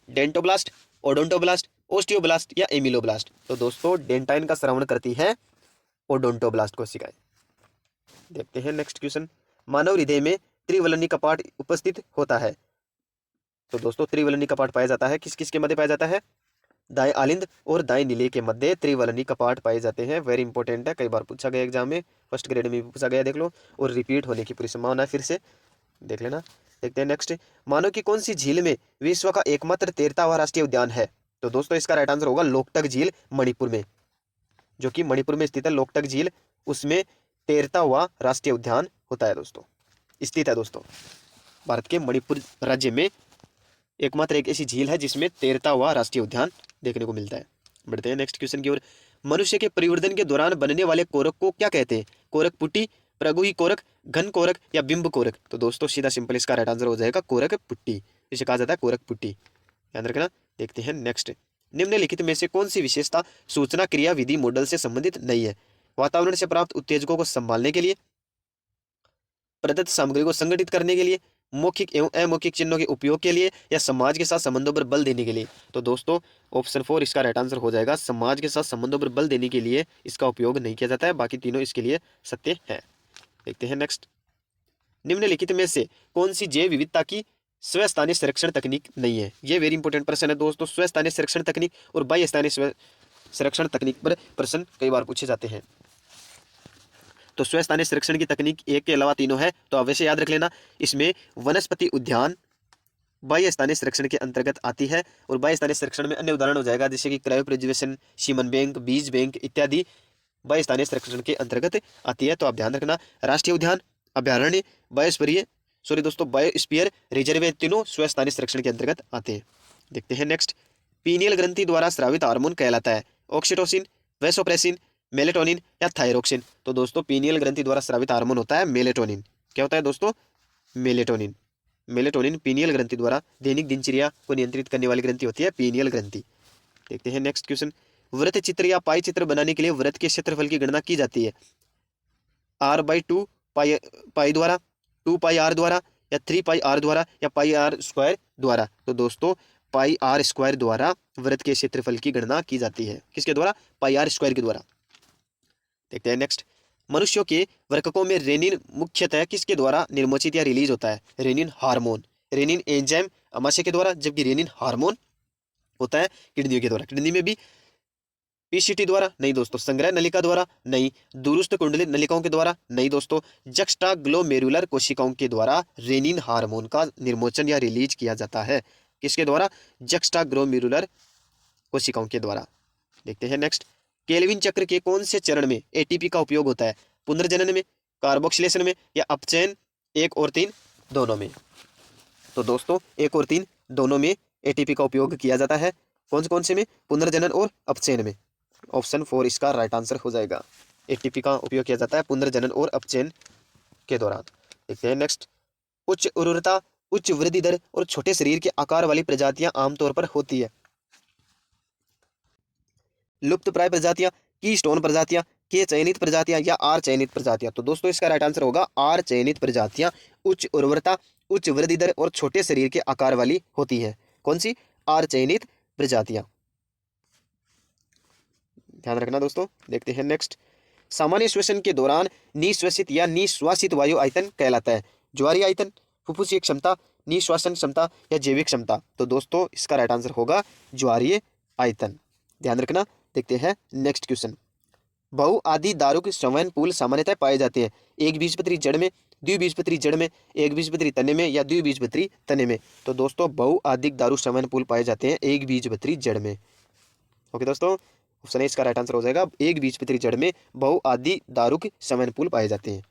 डेंटोब्लास्ट, ओडोंटोब्लास्ट, ओस्टियोब्लास्ट या एमिलोब्लास्ट। तो दोस्तों डेंटाइन का स्रावण करती है ओडोंटोब्लास्ट कोशिकाएं। देखते हैं नेक्स्ट क्वेश्चन। मानव हृदय में त्रिवलनी कपाट उपस्थित होता है। तो दोस्तों त्रिवलनी कपाट पाया जाता है किस किस के मध्य पाया जाता है? दाएं आलिंद और दाएं नीले के मध्य त्रिवलनी कपाट पाए जाते हैं। वेरी इंपॉर्टेंट है, कई बार पूछा गया एग्जाम में, फर्स्ट ग्रेड में भी पूछा गया, देख लो, और रिपीट होने की पूरी संभावना है, फिर से देख लेना। देखते हैं नेक्स्ट। मानव की कौन सी झील में विश्व का एकमात्र तैरता हुआ राष्ट्रीय उद्यान है? तो दोस्तों इसका राइट आंसर होगा लोकटक झील, मणिपुर में, जो कि मणिपुर में स्थित है लोकटक झील, उसमें तैरता हुआ राष्ट्रीय उद्यान होता है दोस्तों, स्थित है दोस्तों। भारत के मणिपुर राज्य में एकमात्र एक ऐसी झील है जिसमें तैरता हुआ राष्ट्रीय उद्यान देखने को मिलता है। बढ़ते हैं नेक्स्ट क्वेश्चन की ओर। मनुष्य के परिवर्तन के दौरान बनने वाले कोरक को क्या कहते हैं? कोरक पुट्टी, प्रगुही कोरक, घन कोरक या बिंब कोरक। तो दोस्तों सीधा सिंपल इसका राइट आंसर हो जाएगा कोरक पुट्टी, इसे कहा जाता है कोरक पुट्टी, ध्यान रखना। देखते हैं नेक्स्ट। निम्नलिखित में से कौन सी विशेषता सूचना क्रिया विधि मॉडल से संबंधित नहीं है? वातावरण से प्राप्त उत्तेजकों को संभालने के लिए, प्रदत्त सामग्री को संगठित करने के लिए, मौखिक एवं अमौखिक चिन्हों के उपयोग के लिए, या समाज के साथ संबंधों पर बल देने के लिए। तो दोस्तों ऑप्शन 4 इसका राइट आंसर हो जाएगा, समाज के साथ संबंधों पर बल देने के लिए इसका उपयोग नहीं किया जाता है, बाकी तीनों इसके लिए सत्य है। देखते हैं नेक्स्ट। निम्नलिखित में से कौन सी जैव विविधता की स्वस्थानीय संरक्षण तकनीक नहीं है? ये वेरी इंपॉर्टेंट प्रश्न है दोस्तों। स्वस्थानीय संरक्षण तकनीक और बाह्य स्थानीय संरक्षण तकनीक पर प्रश्न कई बार पूछे जाते हैं। तो स्वस्थानीय संरक्षण की तकनीक एक के अलावा तीनों है, तो अवश्य याद रख लेना। इसमें वनस्पति उद्यान बाह्य स्थानीय संरक्षण के अंतर्गत आती है, और बाह्य स्थानीय संरक्षण में अन्य उदाहरण हो जाएगा जैसे कि क्रायो प्रिजर्वेशन, सीमन बैंक, बीज बैंक इत्यादि बाह्य स्थानीय संरक्षण के अंतर्गत आती है। तो आप ध्यान रखना, राष्ट्रीय उद्यान, अभ्यारण्य, बायोस्फीयर रिजर्व, तीनों स्वस्थानीय संरक्षण के अंतर्गत आते हैं। देखते हैं नेक्स्ट। पीनियल ग्रंथि द्वारा स्रावित हार्मोन कहलाता है ऑक्सीटोसिन, वैसोप्रेसिन, मेलेटोनिन या थायरोक्सिन। तो दोस्तों पीनियल ग्रंथि द्वारा स्रावित हार्मोन होता है मेलेटोनिन। क्या होता है दोस्तों? मेलेटोनिन। मेलेटोनिन पीनियल ग्रंथि द्वारा दैनिक दिनचर्या को नियंत्रित करने वाली ग्रंथि होती है पीनियल ग्रंथि। देखते हैं नेक्स्ट क्वेश्चन। वृत्त चित्र या पाई चित्र बनाने के लिए वृत्त के क्षेत्रफल की गणना की जाती है r/2 पाई द्वारा, 2 पाई r द्वारा, या 3 पाई r द्वारा, या पाई r स्क्वायर द्वारा। तो दोस्तों पाई r स्क्वायर द्वारा वृत्त के क्षेत्रफल की गणना की जाती है। किसके द्वारा? पाई r स्क्वायर के द्वारा। देखते हैं नेक्स्ट। मनुष्यों के वर्ककों में रेनिन मुख्यतः किसके द्वारा निर्मोचित या रिलीज होता है? रेनिन हार्मोन, रेनिन एंजाइम अमाशय के द्वारा, जबकि रेनिन हार्मोन होता है किडनियों के द्वारा। किडनी में भी पीसीटी द्वारा नहीं दोस्तों, संग्रह नलिका द्वारा नहीं, दूरस्थ कुंडलित नलिकाओं के द्वारा नहीं दोस्तों, जक्स्टाग्लोमेरुलर कोशिकाओं के द्वारा रेनिन हार्मोन का निर्मोचन या रिलीज किया जाता है। किसके द्वारा? जक्स्टाग्लोमेरुलर कोशिकाओं के द्वारा। देखते हैं नेक्स्ट, केल्विन चक्र के कौन से चरण में एटीपी का उपयोग होता है? पुनर्जनन में, कार्बोक्सिलेशन में या अपचयन? 1 और 3 दोनों में। तो दोस्तों 1 और 3 दोनों में एटीपी का उपयोग किया जाता है। कौन से में? पुनर्जनन और अपचयन में। ऑप्शन 4 इसका राइट आंसर हो जाएगा। एटीपी का उपयोग किया जाता है पुनर्जनन और अपचयन के दौरान। देखते हैं नेक्स्ट, उच्च उर्वरता, उच्च वृद्धि दर और छोटे शरीर के आकार वाली प्रजातियां आमतौर पर होती है। लुप्त प्राय प्रजातियां, की स्टोन प्रजातियां, के चयनित प्रजातियां या आर चयनित प्रजातियां? तो दोस्तों इसका राइट आंसर होगा आर चयनित प्रजातियां उच्च उर्वरता, उच्च वृद्धि दर और छोटे शरीर के आकार वाली होती है। कौन सी? आर चयनित प्रजातियां। ध्यान रखना दोस्तों। देखते हैं नेक्स्ट, सामान्य श्वसन के दौरान निश्वसित या निश्वासित वायु आयतन कहलाता है। ज्वारीय आयतन, फुफ्फुसीय क्षमता, निश्वासन क्षमता या जैविक क्षमता? तो दोस्तों इसका राइट आंसर होगा ज्वारीय आयतन। ध्यान रखना। देखते हैं नेक्स्ट क्वेश्चन, बहुआदि दारुक संवहन पुल सामान्यतः पाए जाते हैं एक बीजपत्री जड़ में, द्विबीजपत्री जड़ में, एक बीजपत्री तने में या द्विबीजपत्री तने में? तो दोस्तों बहुआदिक दारू संवहन पुल पाए जाते हैं एक बीजपत्री जड़ में। ओके दोस्तों, ऑप्शन ए इसका राइट आंसर हो जाएगा। एक बीजपत्री जड़ में बहुआदि दारुक संवहन पुल पाए जाते हैं।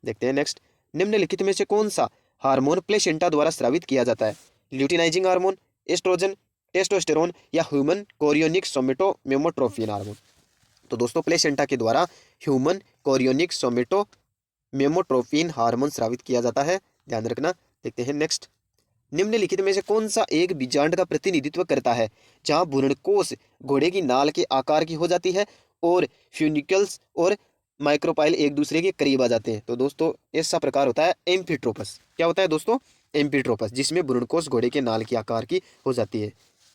देखते हैं नेक्स्ट, निम्नलिखित में से कौन सा हार्मोन प्लेसेंटा द्वारा स्रावित किया जाता है? ल्यूटिनाइजिंग हार्मोन, एस्ट्रोजन, टेस्टोस्टेरोन या ह्यूमन कोरियोनिक सोमेटोमेमोट्रोफिन हार्मोन? तो दोस्तों प्लेसेंटा के द्वारा ह्यूमन कोरियोनिक सोमेटोमेमोट्रोफिन हार्मोन स्रावित किया जाता है। ध्यान रखना। देखते हैं नेक्स्ट, निम्नलिखित में से कौन सा एक बीजांड का प्रतिनिधित्व करता है जहां भ्रूणकोश घोड़े की नाल के आकार की हो जाती है और फ्यूनिकल्स और माइक्रोपाइल एक दूसरे के करीब आ जाते हैं? तो दोस्तों ऐसा प्रकार होता है एम्फिट्रोपस। क्या होता है दोस्तों? एम्फिट्रोपस, जिसमें भ्रूणकोश घोड़े के नाल के आकार की हो जाती है।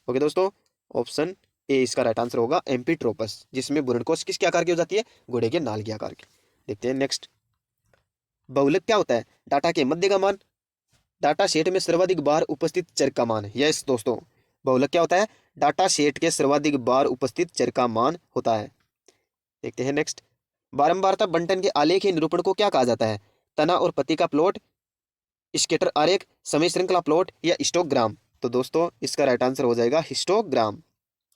ओके दोस्तों, ऑप्शन ए इसका राइट आंसर होगा एम्फिट्रोपस, जिसमें भ्रूणकोश किसके आकार की हो जाती है? घोड़े के नाल के आकार की। देखते हैं नेक्स्ट, बहुलक क्या होता है? डाटा के मध्य का मान, डाटा सेट में सर्वाधिक बार उपस्थित चर का मान। यस दोस्तों, बहुलक क्या होता है? डाटा सेट के सर्वाधिक बार उपस्थित चर का मान होता है। देखते हैं नेक्स्ट, बारंबारता बंटन के आलेखीय निरूपण को क्या कहा जाता है? तना और पत्ती का प्लॉट, स्केटर आरेख, समय श्रृंखला प्लॉट या हिस्टोग्राम? तो दोस्तों इसका राइट आंसर हो जाएगा हिस्टोग्राम।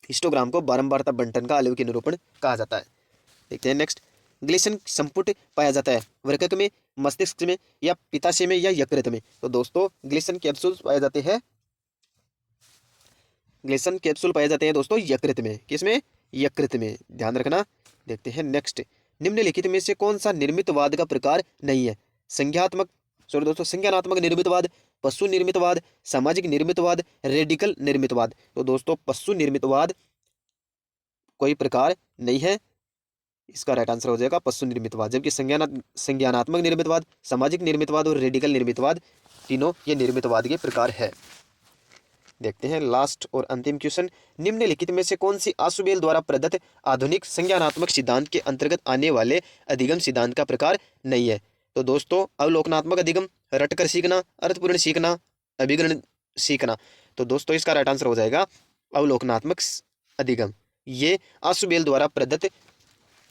हिस्टोग्राम को बारंबारता बंटन का आलेखीय निरूपण कहा जाता है। देखते हैं नेक्स्ट, ग्लिसन संपुट पाया जाता है वृक्क में, मस्तिष्क में या पित्ताशय में या यकृत में? तो दोस्तों ग्लिसन कैप्सूल पाए जाते हैं, ग्लिसन कैप्सूल पाए जाते हैं दोस्तों यकृत में। किसमें? यकृत में। ध्यान रखना। देखते हैं नेक्स्ट, निम्नलिखित में से कौन सा निर्मितवाद का प्रकार नहीं है? संज्ञानात्मक दोस्तों संज्ञानात्मक निर्मितवाद, पशु निर्मितवाद, सामाजिक निर्मितवाद, रेडिकल निर्मितवाद? तो दोस्तों पशु निर्मितवाद कोई प्रकार नहीं है। इसका राइट आंसर हो जाएगा पशु निर्मितवाद। जबकि संज्ञानात्मक निर्मितवाद, सामाजिक निर्मितवाद और रेडिकल निर्मितवाद तीनों ये निर्मितवाद के प्रकार है। देखते हैं लास्ट और अंतिम क्वेश्चन, निम्नलिखित में से कौन सी आशुबेल द्वारा प्रदत्त आधुनिक संज्ञानात्मक सिद्धांत के अंतर्गत आने वाले अधिगम सिद्धांत का प्रकार नहीं है? तो दोस्तों अवलोकनात्मक अधिगम, रटकर सीखना, अर्थपूर्ण सीखना, अभिग्रहण सीखना? तो दोस्तों इसका राइट आंसर हो जाएगा अवलोकनात्मक अधिगम। ये आशुबेल द्वारा प्रदत्त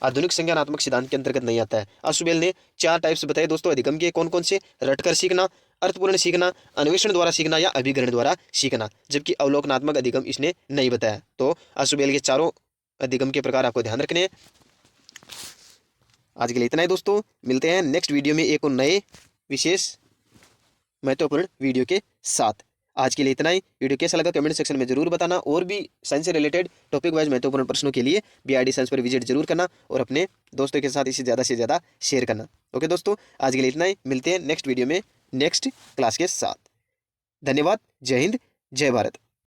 आधुनिक संज्ञानात्मक सिद्धांत के अंतर्गत नहीं आता है। आशुबेल ने 4 टाइप्स बताए दोस्तों अधिगम के। कौन कौन से? रटकर सीखना, अर्थपूर्ण सीखना, अन्वेषण द्वारा सीखना या अभिग्रहण द्वारा सीखना। जबकि अवलोकनात्मक अधिगम इसने नहीं बताया। तो आशुबेल के चारों अधिगम के प्रकार आपको ध्यान रखने हैं। आज के लिए इतना ही दोस्तों, मिलते हैं नेक्स्ट वीडियो में एक और नए विशेष महत्वपूर्ण वीडियो के साथ। आज के लिए इतना ही। वीडियो कैसा लगा कमेंट सेक्शन में जरूर बताना और भी साइंस से रिलेटेड टॉपिक वाइज महत्वपूर्ण प्रश्नों के लिए BRD साइंस पर विजिट जरूर करना और अपने दोस्तों के साथ इसे ज़्यादा से ज़्यादा शेयर करना। ओके दोस्तों, आज के लिए इतना ही। मिलते हैं नेक्स्ट वीडियो में नेक्स्ट क्लास के साथ। धन्यवाद। जय हिंद, जय भारत।